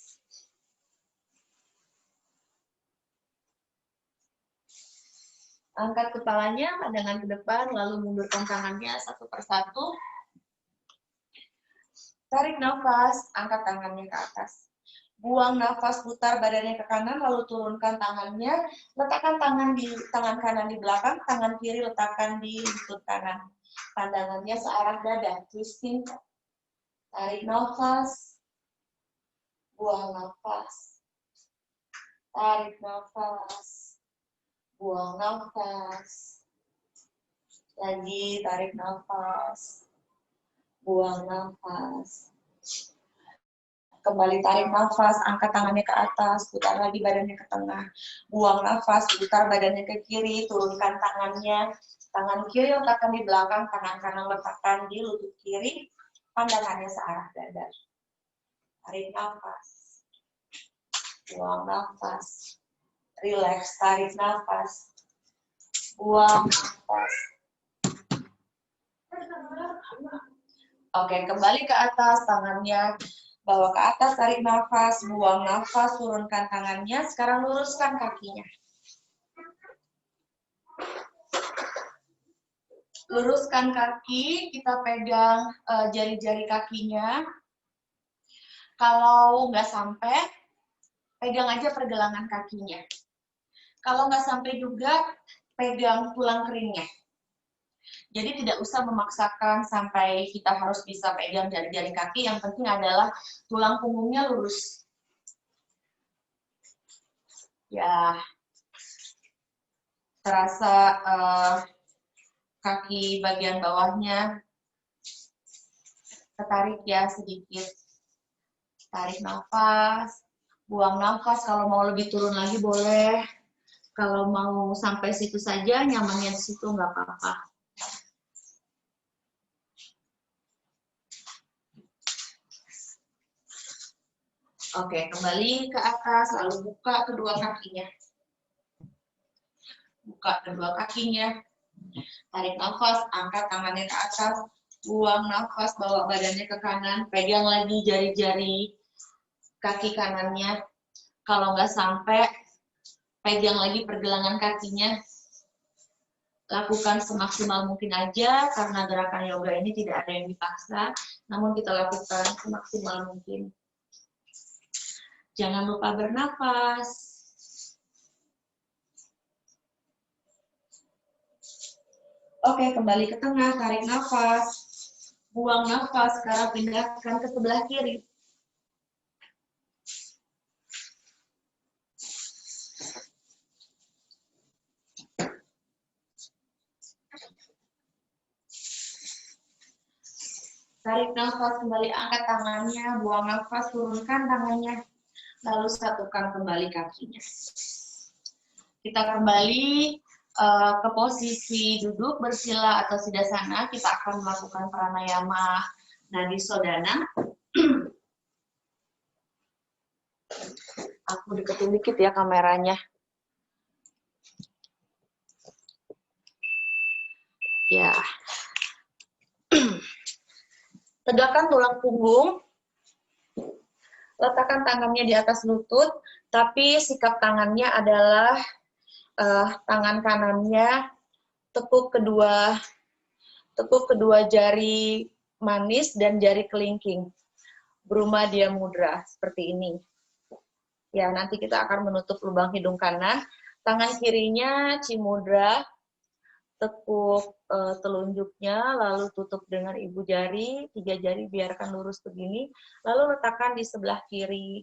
Angkat kepalanya, pandangan ke depan, lalu mundurkan tangannya satu persatu. Tarik nafas, angkat tangannya ke atas. Buang nafas, putar badannya ke kanan, lalu turunkan tangannya. Letakkan tangan kanan di belakang, tangan kiri letakkan di lutut kanan. Pandangannya searah dada, twisting. Tarik nafas. Buang nafas. Tarik nafas. Buang nafas. Lagi tarik nafas. Buang nafas. Kembali tarik nafas, angkat tangannya ke atas, putar lagi badannya ke tengah. Buang nafas, putar badannya ke kiri, turunkan tangannya. Tangan kiri letakkan di belakang, tangan kanan letakkan di lutut kiri. Pandangannya searah dada. Tarik nafas. Buang nafas. Relax, tarik nafas. Buang nafas. Oke, kembali ke atas, tangannya bawa ke atas, tarik nafas, buang nafas, turunkan tangannya. Sekarang luruskan kakinya. Luruskan kaki, kita pegang jari-jari kakinya. Kalau nggak sampai, pegang aja pergelangan kakinya. Kalau nggak sampai juga, pegang tulang keringnya. Jadi tidak usah memaksakan sampai kita harus bisa pegang jari-jari kaki, yang penting adalah tulang punggungnya lurus. Ya, terasa kaki bagian bawahnya ketarik ya sedikit. Tarik nafas, buang nafas. Kalau mau lebih turun lagi boleh. Kalau mau sampai situ saja, nyamannya di situ nggak apa-apa. Oke, kembali ke atas, lalu buka kedua kakinya. Buka kedua kakinya. Tarik nafas, angkat tangannya ke atas. Buang nafas, bawa badannya ke kanan. Pegang lagi jari-jari kaki kanannya. Kalau nggak sampai, pegang lagi pergelangan kakinya. Lakukan semaksimal mungkin aja, karena gerakan yoga ini tidak ada yang dipaksa, namun kita lakukan semaksimal mungkin. Jangan lupa bernafas. Oke, kembali ke tengah, tarik nafas. Buang nafas, sekarang pindahkan ke sebelah kiri. Tarik nafas, kembali angkat tangannya, buang nafas, turunkan tangannya, lalu satukan kembali kakinya. Kita kembali ke posisi duduk bersila atau siddhasana. Kita akan melakukan pranayama nadi sodana. Aku deketin dikit ya kameranya. Ya. Tegakkan tulang punggung. Letakkan tangannya di atas lutut, tapi sikap tangannya adalah tangan kanannya tekuk kedua jari manis dan jari kelingking. Brahma mudra seperti ini. Ya, nanti kita akan menutup lubang hidung kanan. Tangan kirinya cimudra, tekuk telunjuknya, lalu tutup dengan ibu jari, 3 jari biarkan lurus begini, lalu letakkan di sebelah kiri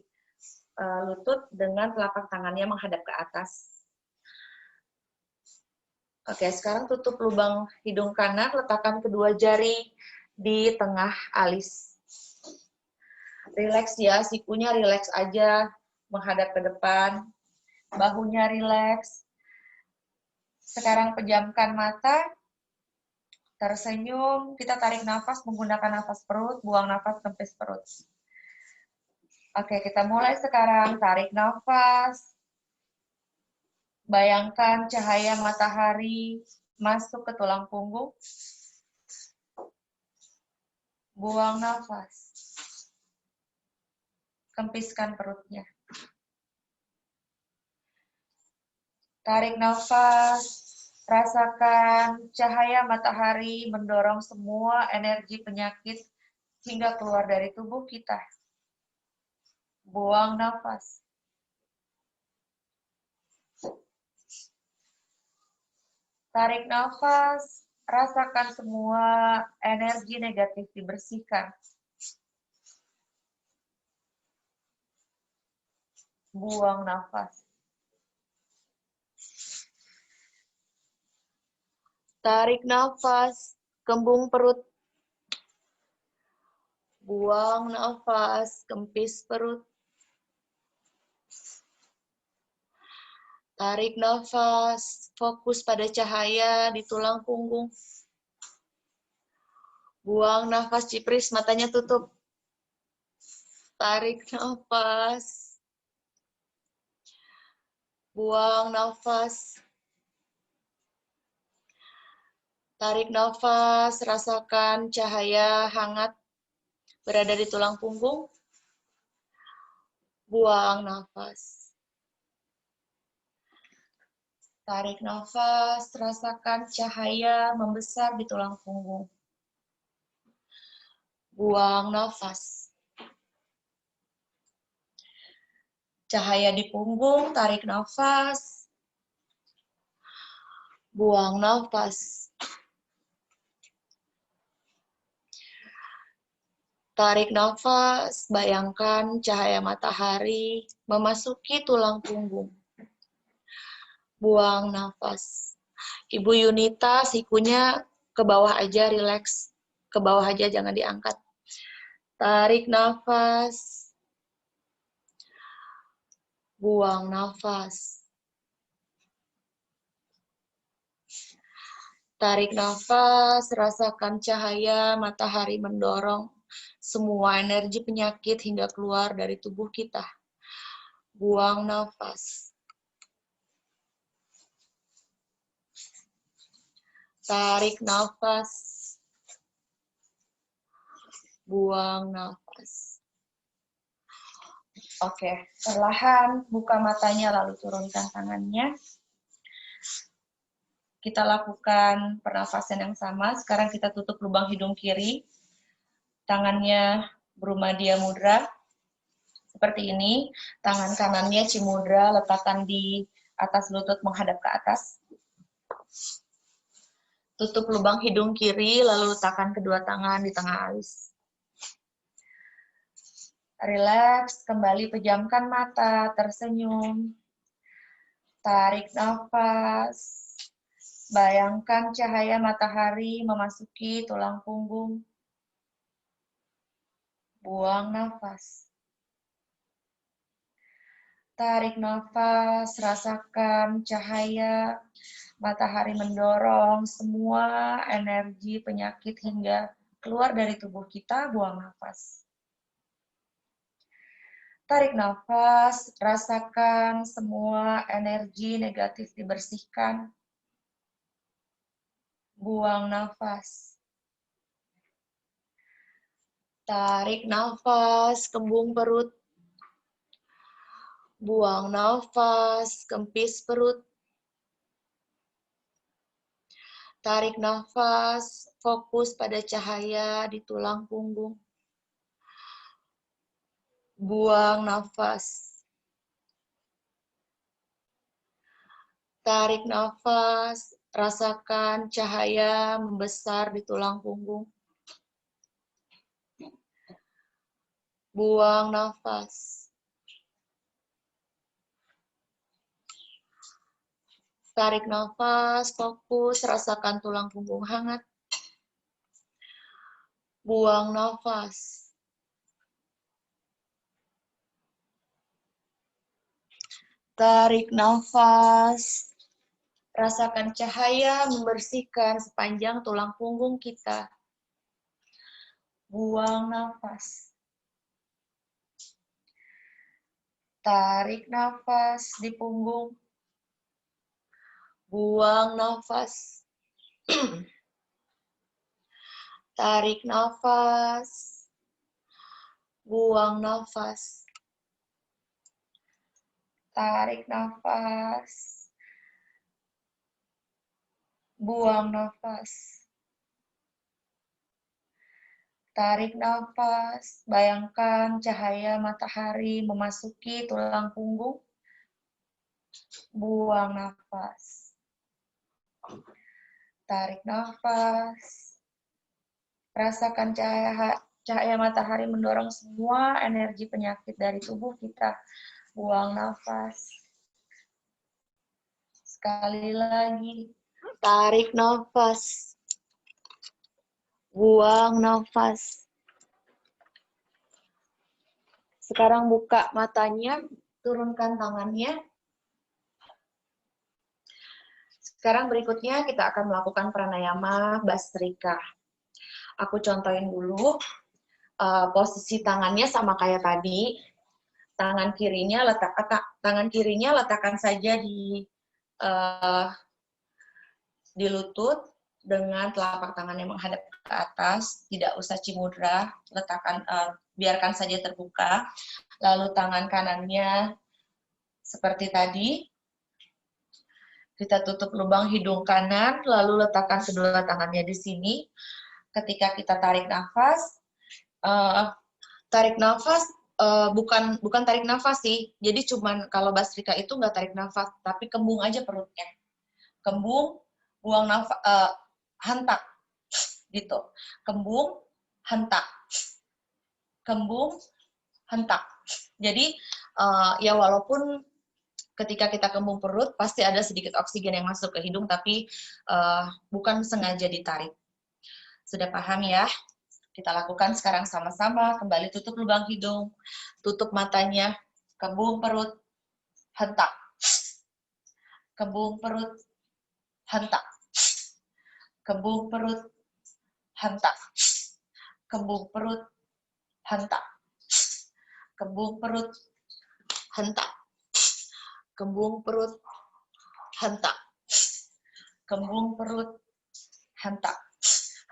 lutut dengan telapak tangannya menghadap ke atas. Oke, sekarang tutup lubang hidung kanan, letakkan kedua jari di tengah alis. Rileks ya, sikunya rileks aja, menghadap ke depan, bahunya rileks. Sekarang pejamkan mata, tersenyum, kita tarik nafas menggunakan nafas perut, buang nafas kempis perut. Oke, kita mulai sekarang, tarik nafas. Bayangkan cahaya matahari masuk ke tulang punggung. Buang nafas. Kempiskan perutnya. Tarik nafas, rasakan cahaya matahari mendorong semua energi penyakit hingga keluar dari tubuh kita. Buang nafas. Tarik nafas, rasakan semua energi negatif dibersihkan. Buang nafas. Tarik nafas, kembung perut. Buang nafas, kempis perut. Tarik nafas, fokus pada cahaya di tulang punggung. Buang nafas, cipris, matanya tutup. Tarik nafas. Buang nafas. Tarik nafas, rasakan cahaya hangat berada di tulang punggung. Buang nafas. Tarik nafas, rasakan cahaya membesar di tulang punggung. Buang nafas. Cahaya di punggung, tarik nafas. Buang nafas. Tarik nafas, bayangkan cahaya matahari memasuki tulang punggung. Buang nafas. Ibu Yunita, sikunya ke bawah aja, rileks. Ke bawah aja, jangan diangkat. Tarik nafas. Buang nafas. Tarik nafas, rasakan cahaya matahari mendorong semua energi penyakit hingga keluar dari tubuh kita. Buang nafas. Tarik nafas. Buang nafas. Oke, perlahan buka matanya lalu turunkan tangannya. Kita lakukan pernafasan yang sama. Sekarang kita tutup lubang hidung kiri. Tangannya Brumadya Mudra. Seperti ini. Tangan kanannya Cimudra, letakkan di atas lutut menghadap ke atas. Tutup lubang hidung kiri, lalu letakkan kedua tangan di tengah alis. Relax, kembali pejamkan mata, tersenyum. Tarik nafas. Bayangkan cahaya matahari memasuki tulang punggung. Buang nafas. Tarik nafas, rasakan cahaya matahari mendorong semua energi penyakit hingga keluar dari tubuh kita. Buang nafas. Tarik nafas, rasakan semua energi negatif dibersihkan. Buang nafas. Tarik nafas, kembung perut. Buang nafas, kempis perut. Tarik nafas, fokus pada cahaya di tulang punggung. Buang nafas. Tarik nafas, rasakan cahaya membesar di tulang punggung. Buang nafas. Tarik nafas, fokus, rasakan tulang punggung hangat. Buang nafas. Tarik nafas. Rasakan cahaya membersihkan sepanjang tulang punggung kita. Buang nafas. Tarik nafas di punggung. Buang nafas. Tarik nafas. Buang nafas. Tarik nafas. Buang nafas. Tarik nafas, bayangkan cahaya matahari memasuki tulang punggung. Buang nafas. Tarik nafas. Rasakan cahaya matahari mendorong semua energi penyakit dari tubuh kita. Buang nafas. Sekali lagi. Tarik nafas. Buang nafas. Sekarang buka matanya, turunkan tangannya. Sekarang berikutnya kita akan melakukan pranayama Bhastrika. Aku contohin dulu. Posisi tangannya sama kayak tadi. Tangan kirinya letakkan saja di lutut dengan telapak tangan yang menghadap ke atas, tidak usah cimudra, biarkan saja terbuka. Lalu tangan kanannya seperti tadi, kita tutup lubang hidung kanan, lalu letakkan kedua tangannya di sini. Ketika kita tarik nafas, bukan tarik nafas sih, jadi cuman kalau Bhastrika itu nggak tarik nafas, tapi kembung aja perutnya. Kembung, buang nafas, hentak, gitu. Kembung, hentak. kembung, hentak. Jadi ya walaupun ketika kita kembung perut pasti ada sedikit oksigen yang masuk ke hidung, tapi bukan sengaja ditarik. Sudah paham ya? Kita lakukan sekarang sama-sama. Kembali tutup lubang hidung, tutup matanya, kembung perut, hentak. Kembung perut, hentak. Kembung perut, hentak. Kembung perut, hentak. Kembung perut, hentak. Kembung perut, hentak. Kembung perut, hentak.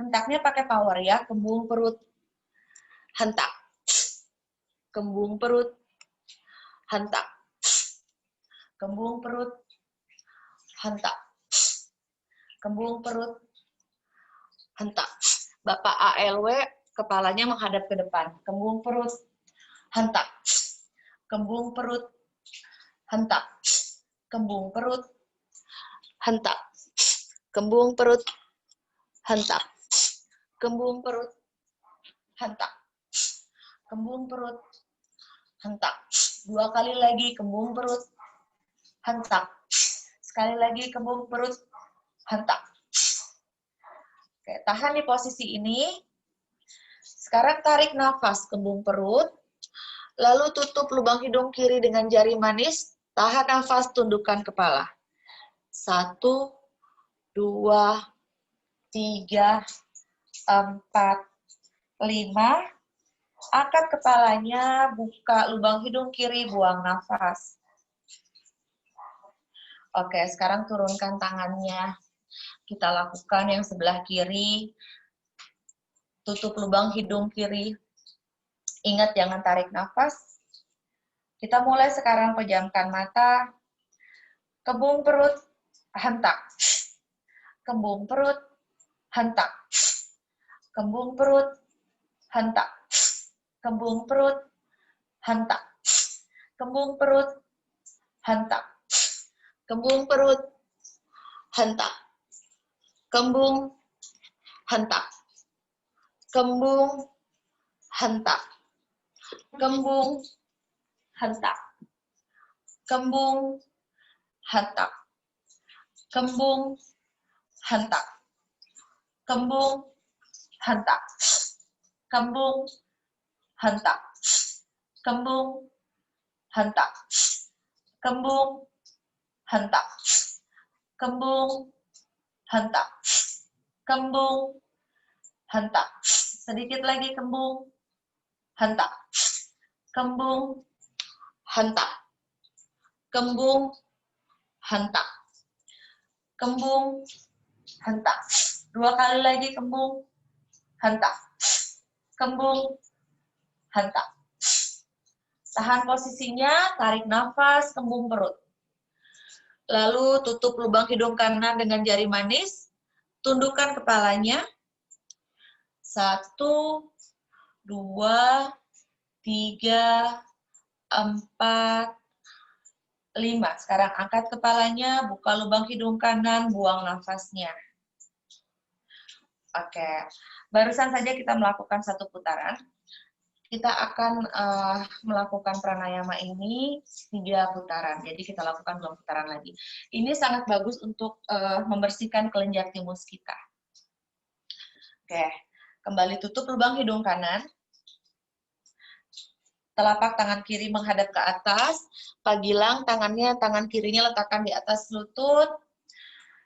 Hentaknya pakai power ya, kembung perut, hentak. Kembung perut, hentak. Kembung perut, hentak. Kembung perut, hentak. Bapak ALW, kepalanya menghadap ke depan. Kembung perut, hentak. Kembung perut, hentak. Kembung perut, hentak. Kembung perut, hentak. Kembung perut, hentak. Kembung perut, hentak. 2 kali lagi kembung perut, hentak. Sekali lagi kembung perut, hentak. Oke, tahan di posisi ini. Sekarang tarik nafas kembung perut, lalu tutup lubang hidung kiri dengan jari manis, tahan nafas, tundukkan kepala. 1, 2, 3, 4, 5. Angkat kepalanya, buka lubang hidung kiri, buang nafas. Oke, sekarang turunkan tangannya. Kita lakukan yang sebelah kiri. Tutup lubang hidung kiri. Ingat jangan tarik nafas. Kita mulai sekarang, pejamkan mata. Kembung perut, hentak. Kembung perut, hentak. Kembung perut, hentak. Kembung perut, hentak. Kembung perut, hentak. Kembung perut, hentak. Kembung, hentak. Kembung, hentak. Kembung, hentak. Kembung, hentak. Kembung, hentak. Kembung, hentak. Kembung, hentak. Kembung, hentak. Kembung, hentak. Kembung, hentak. Kembung, hentak. Sedikit lagi kembung, hentak. Kembung, hentak. Kembung, hentak. Kembung, hentak. 2 kali lagi kembung, hentak. Kembung, hentak. Tahan posisinya, tarik nafas, kembung perut. Lalu tutup lubang hidung kanan dengan jari manis, tundukkan kepalanya. 1, 2, 3, 4, 5. Sekarang angkat kepalanya, buka lubang hidung kanan, buang nafasnya. Oke, barusan saja kita melakukan 1 putaran. Kita akan melakukan pranayama ini 3 putaran. Jadi kita lakukan 2 putaran lagi. Ini sangat bagus untuk membersihkan kelenjar timus kita. Oke, kembali tutup lubang hidung kanan. Telapak tangan kiri menghadap ke atas. Pak Gilang, tangan kirinya letakkan di atas lutut.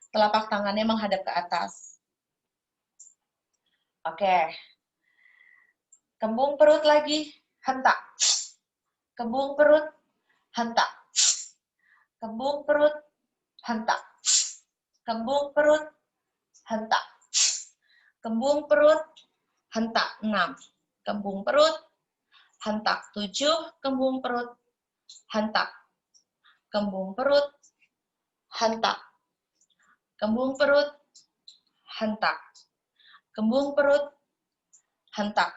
Telapak tangannya menghadap ke atas. Oke. Kembung perut lagi, hentak. Kembung perut, hentak. Kembung perut, hentak. Kembung perut, hentak. Kembung perut, hentak. 6. Kembung perut, hentak. 7. Kembung perut, hentak. Kembung perut, hentak. Kembung perut, hentak. Kembung perut, hentak.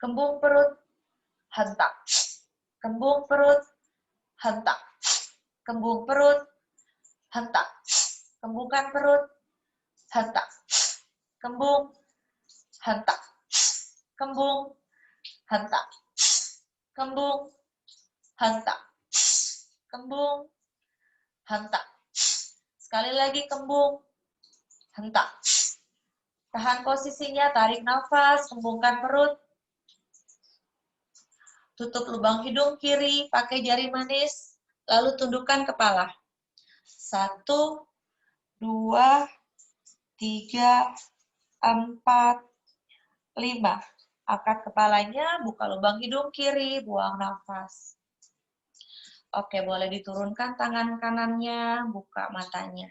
Kembung perut, hentak. Kembung perut, hentak. Kembung perut, hentak. Kembungkan perut, hentak. Kembung, hentak. Kembung, hentak. Kembung, hentak. Kembung, hentak. Sekali lagi kembung, hentak. Tahan posisinya, tarik nafas, kembungkan perut. Tutup lubang hidung kiri, pakai jari manis, lalu tundukkan kepala. 1, 2, 3, 4, 5. Angkat kepalanya, buka lubang hidung kiri, buang nafas. Oke, boleh diturunkan tangan kanannya, buka matanya.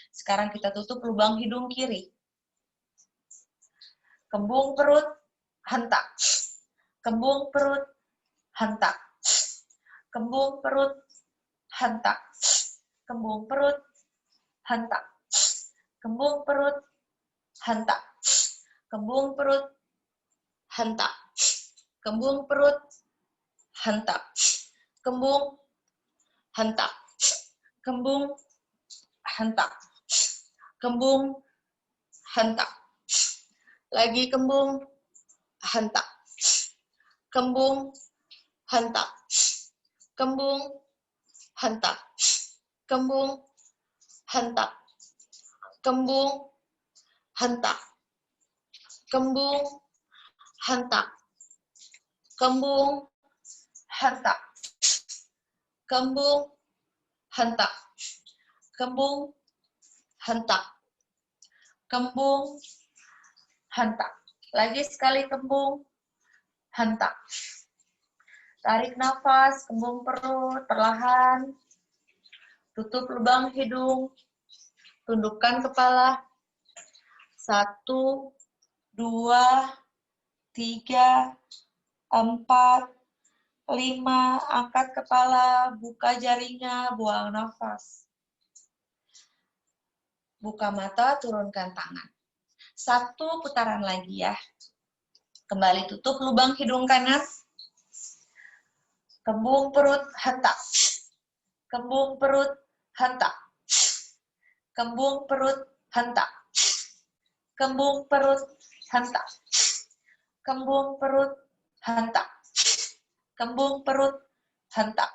Sekarang kita tutup lubang hidung kiri. Kembung perut, hentak. Kembung perut, hentak. Kembung perut, hentak. Kembung perut, hentak. Kembung perut, hentak. Kembung perut, hentak. Kembung perut, hentak. Kembung, hentak. Kembung, hentak. Kembung, hentak. Lagi kembung, hentak. Kembung, hentak. Kembung, hentak. Kembung, hentak. Kembung, hentak. Kembung, hentak. Kembung, hentak. Kembung, hentak. Kembung, hentak. Kembung, hentak. Lagi sekali kembung, hentak. Tarik nafas, kembung perut, perlahan. Tutup lubang hidung, tundukkan kepala. 1, 2, 3, 4, 5. Angkat kepala, buka jarinya, buang nafas. Buka mata, turunkan tangan. 1 putaran lagi ya. Kembali tutup lubang hidung kanan. Kembung perut, hentak. Kembung perut, hentak. Kembung perut, hentak. Kembung perut, hentak. Kembung perut, hentak. Kembung perut, hentak.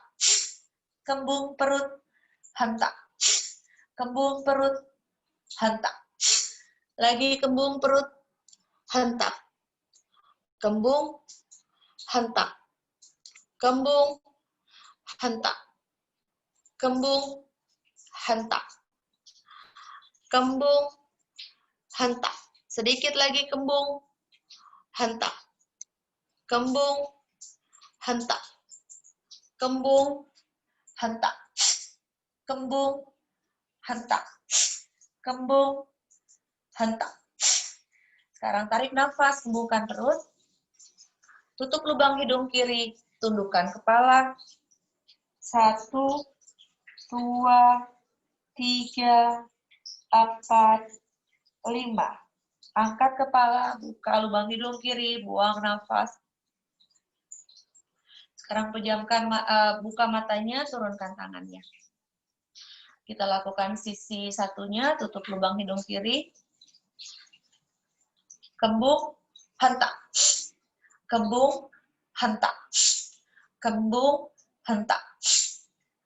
Kembung perut, hentak. Kembung perut, hentak. Lagi kembung perut, hentak. Kembung, hentak. Kembung, hentak. Kembung, hentak. Kembung, hentak. Sedikit lagi kembung, hentak. Kembung, hentak. Kembung, hentak. Kembung, hentak. Kembung, hentak. Sekarang tarik nafas, kembungkan perut. Tutup lubang hidung kiri, tundukkan kepala. 1, 2, 3, 4, 5. Angkat kepala, buka lubang hidung kiri, buang nafas. Sekarang pejamkan, buka matanya, turunkan tangannya. Kita lakukan sisi satunya, tutup lubang hidung kiri. Kembung, hentak. Kembung, hentak. Kembung, hentak.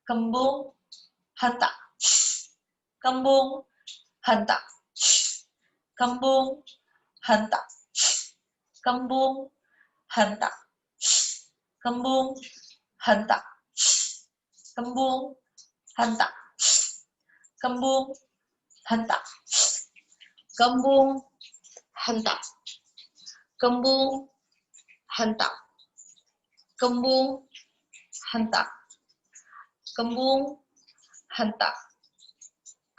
Kembung, hentak. Kembung, hentak. Kembung, hentak. Kembung, hentak. Kembung, hentak. Kembung, hentak. Kembung, hentak. Kembung, hentak. Kembung, hentak. Kembung, hentak. Kembung, hentak.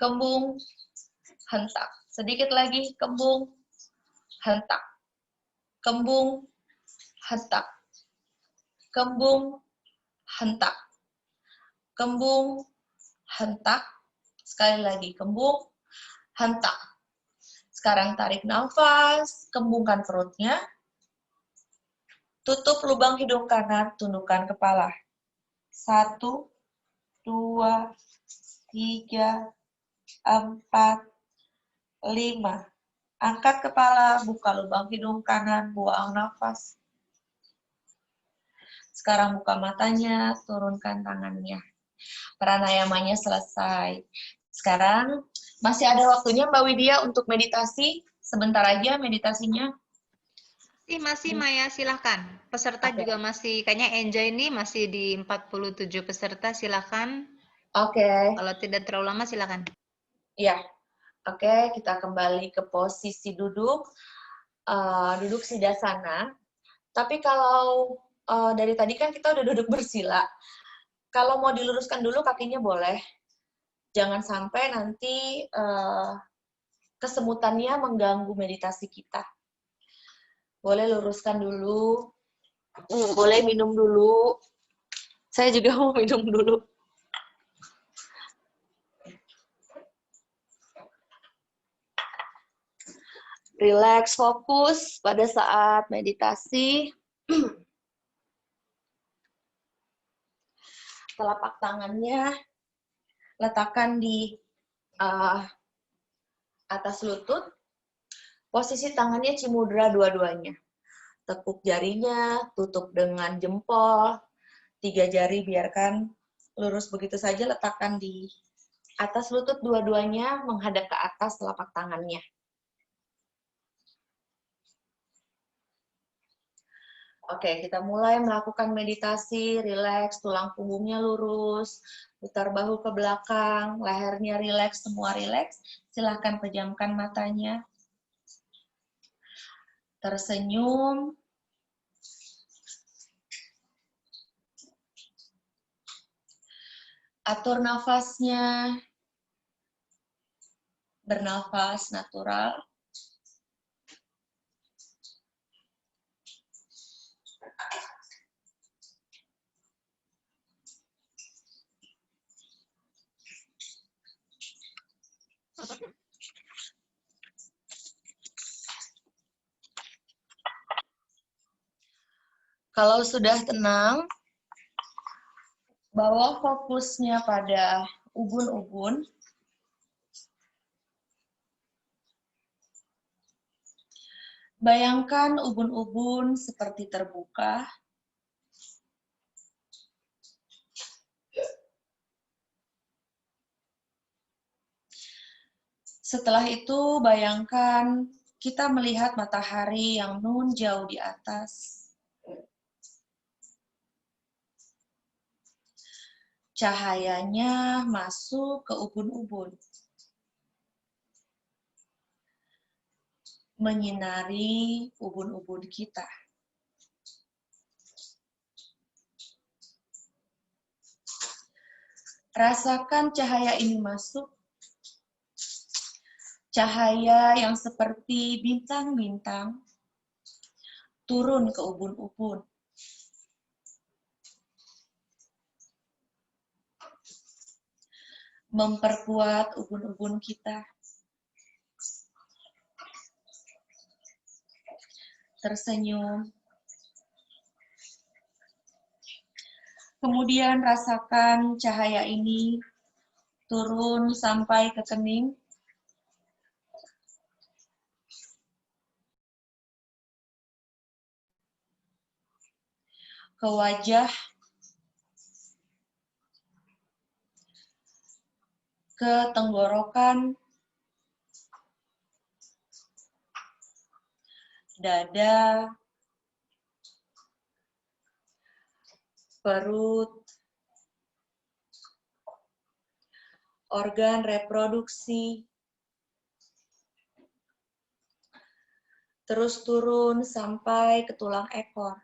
Kembung, hentak. Sedikit lagi, kembung, hentak. Kembung, hentak. Kembung, hentak. Kembung, hentak. Sekali lagi, kembung, hentak. Sekarang tarik nafas, kembungkan perutnya. Tutup lubang hidung kanan, tundukkan kepala. 1, 2, 3, 4, 5. Angkat kepala, buka lubang hidung kanan, buang nafas. Sekarang buka matanya, turunkan tangannya. Pranayamanya selesai. Sekarang masih ada waktunya Mbak Widya untuk meditasi. Sebentar aja meditasinya. Masih Maya, silahkan. Peserta Oke. juga masih, kayaknya Enjoy ini masih di 47 peserta, silahkan. Oke. Kalau tidak terlalu lama, silahkan. Ya, oke, kita kembali ke posisi duduk. Duduk Siddhasana. Tapi kalau dari tadi kan kita udah duduk bersila. Kalau mau diluruskan dulu kakinya boleh. Jangan sampai nanti kesemutannya mengganggu meditasi kita. Boleh luruskan dulu. Boleh minum dulu. Saya juga mau minum dulu. Relax, fokus pada saat meditasi. Telapak tangannya letakkan di atas lutut. Posisi tangannya cimudra dua-duanya. Tekuk jarinya, tutup dengan jempol. 3 jari biarkan lurus begitu saja, letakkan di atas lutut dua-duanya, menghadap ke atas telapak tangannya. Oke, kita mulai melakukan meditasi, rileks, tulang punggungnya lurus, putar bahu ke belakang, lehernya rileks, semua rileks. Silahkan pejamkan matanya. Tersenyum. Atur nafasnya. Bernafas natural. Kalau sudah tenang, bawa fokusnya pada ubun-ubun. Bayangkan ubun-ubun seperti terbuka. Setelah itu, bayangkan kita melihat matahari yang nun jauh di atas. Cahayanya masuk ke ubun-ubun, menyinari ubun-ubun kita. Rasakan cahaya ini masuk, cahaya yang seperti bintang-bintang turun ke ubun-ubun. Memperkuat ubun-ubun kita. Tersenyum. Kemudian rasakan cahaya ini turun sampai ke kening. Ke wajah. Ke tenggorokan. Dada. Perut. Organ reproduksi. Terus turun sampai ke tulang ekor.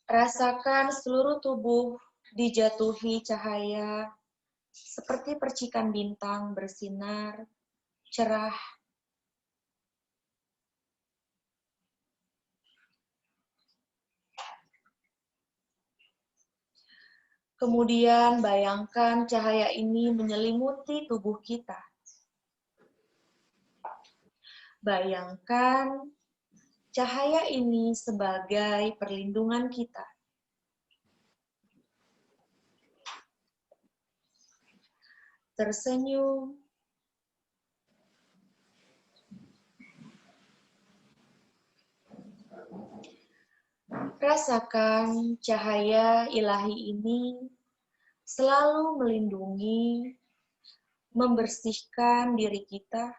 Rasakan seluruh tubuh dijatuhi cahaya seperti percikan bintang bersinar cerah. Kemudian bayangkan cahaya ini menyelimuti tubuh kita. Bayangkan cahaya ini sebagai perlindungan kita. Tersenyum. Rasakan cahaya ilahi ini selalu melindungi, membersihkan diri kita,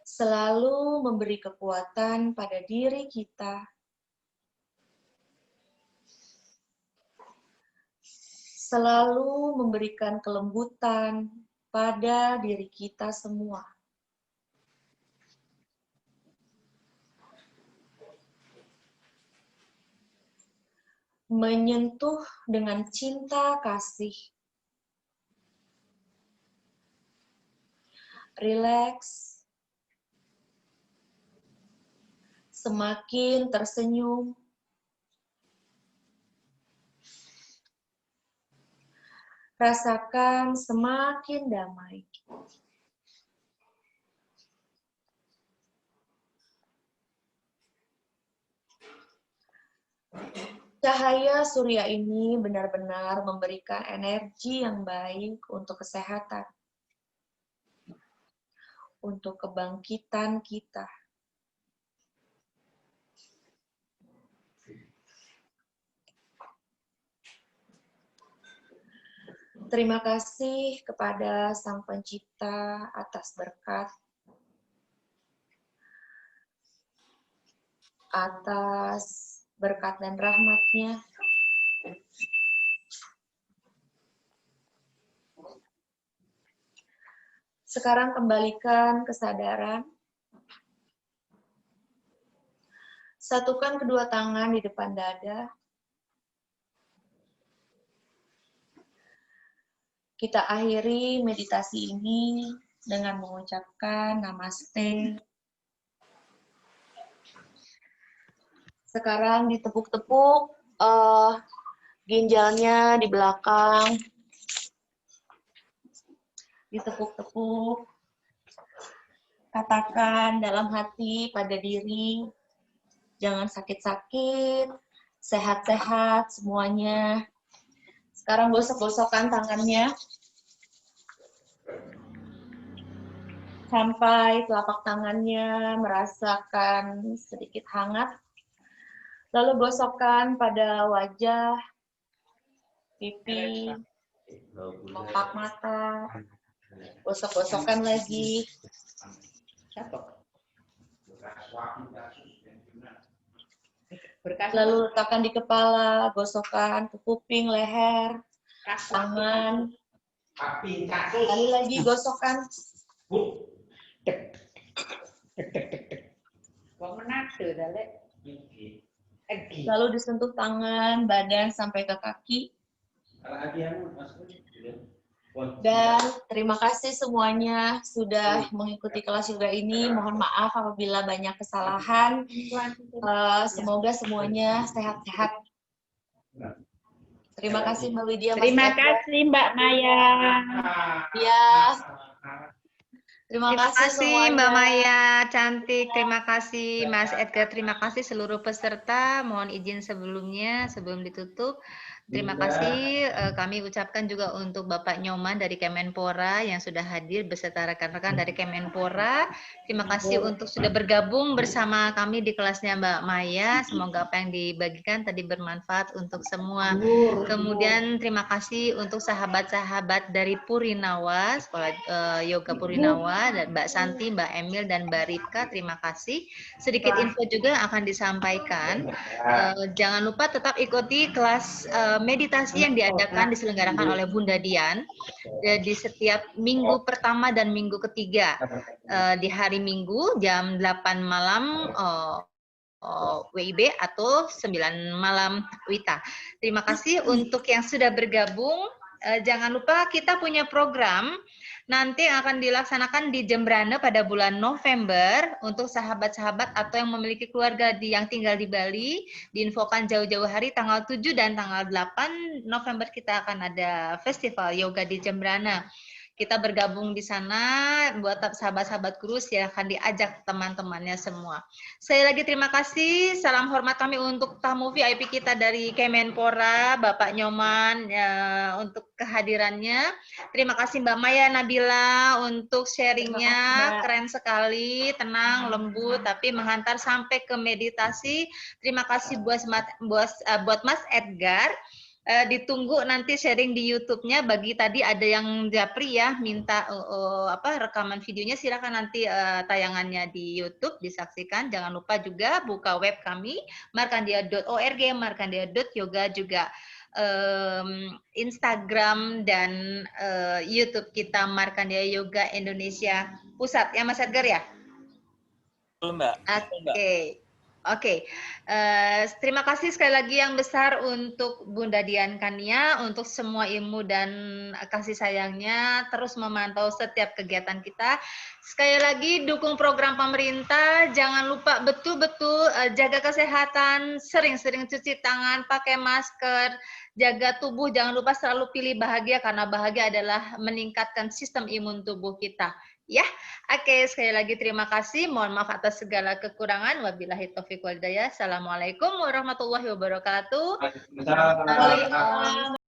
selalu memberi kekuatan pada diri kita, selalu memberikan kelembutan pada diri kita semua. Menyentuh dengan cinta kasih. Rileks. Semakin tersenyum. Rasakan semakin damai. Cahaya surya ini benar-benar memberikan energi yang baik untuk kesehatan, untuk kebangkitan kita. Terima kasih kepada Sang Pencipta atas berkat, dan rahmat-Nya. Sekarang kembalikan kesadaran. Satukan kedua tangan di depan dada. Kita akhiri meditasi ini dengan mengucapkan namaste. Sekarang ditepuk-tepuk ginjalnya di belakang. Ditepuk-tepuk. Katakan dalam hati pada diri, jangan sakit-sakit, sehat-sehat semuanya. Sekarang gosok-gosokkan tangannya. Sampai telapak tangannya merasakan sedikit hangat. Lalu gosokkan pada wajah, pipi, kelopak mata. Gosok-gosokkan lagi. Lalu letakkan di kepala, gosokkan ke kuping, leher, tangan. Kali lagi gosokkan. Lalu disentuh tangan, badan sampai ke kaki. Dan terima kasih semuanya sudah mengikuti kelas yoga ini. Mohon maaf apabila banyak kesalahan. Semoga semuanya sehat-sehat. Terima kasih Mbak Widya. Terima kasih Mbak Maya. Ya. Terima kasih semuanya. Mbak Maya, cantik. Terima kasih Mas Edgar. Terima kasih seluruh peserta. Mohon izin sebelumnya, sebelum ditutup. Terima kasih kami ucapkan juga untuk Bapak Nyoman dari Kemenpora yang sudah hadir beserta rekan-rekan dari Kemenpora. Terima kasih untuk sudah bergabung bersama kami di kelasnya Mbak Maya. Semoga apa yang dibagikan tadi bermanfaat untuk semua. Kemudian terima kasih untuk sahabat-sahabat dari Purinawa, Sekolah Yoga Purinawa, dan Mbak Santi, Mbak Emil, dan Mbak Ripka. Terima kasih. Sedikit info juga akan disampaikan. Jangan lupa tetap ikuti kelas meditasi yang diselenggarakan oleh Bunda Dian di setiap minggu pertama dan minggu ketiga. Di hari Minggu jam 8 malam WIB atau 9 malam WITA. Terima kasih untuk yang sudah bergabung. Jangan lupa kita punya program nanti akan dilaksanakan di Jembrana pada bulan November untuk sahabat-sahabat atau yang memiliki keluarga yang tinggal di Bali. Diinfokan jauh-jauh hari tanggal 7 dan tanggal 8 November kita akan ada festival yoga di Jembrana. kita bergabung di sana. Buat sahabat-sahabat guru silahkan diajak teman-temannya semua. Sekali lagi terima kasih. Salam hormat kami untuk tamu VIP kita dari Kemenpora, Bapak Nyoman untuk kehadirannya. Terima kasih Mbak Maya Nabila untuk sharingnya, keren sekali, tenang, lembut, tapi menghantar sampai ke meditasi. Terima kasih buat Mas Edgar. Ditunggu nanti sharing di YouTube-nya. Bagi tadi ada yang japri ya, minta rekaman videonya, silakan nanti tayangannya di YouTube disaksikan. Jangan lupa juga buka web kami markandia.org, markandia.yoga juga. Instagram dan YouTube kita Markandia Yoga Indonesia Pusat ya Mas Edgar ya? Betul Mbak. Oke. Terima kasih sekali lagi yang besar untuk Bunda Dian Kania, untuk semua ilmu dan kasih sayangnya, terus memantau setiap kegiatan kita. Sekali lagi dukung program pemerintah, jangan lupa betul-betul jaga kesehatan, sering-sering cuci tangan, pakai masker, jaga tubuh, jangan lupa selalu pilih bahagia, karena bahagia adalah meningkatkan sistem imun tubuh kita. Ya, oke, sekali lagi terima kasih. Mohon maaf atas segala kekurangan. Wabillahi taufiq wal hidayah. Assalamualaikum warahmatullahi wabarakatuh.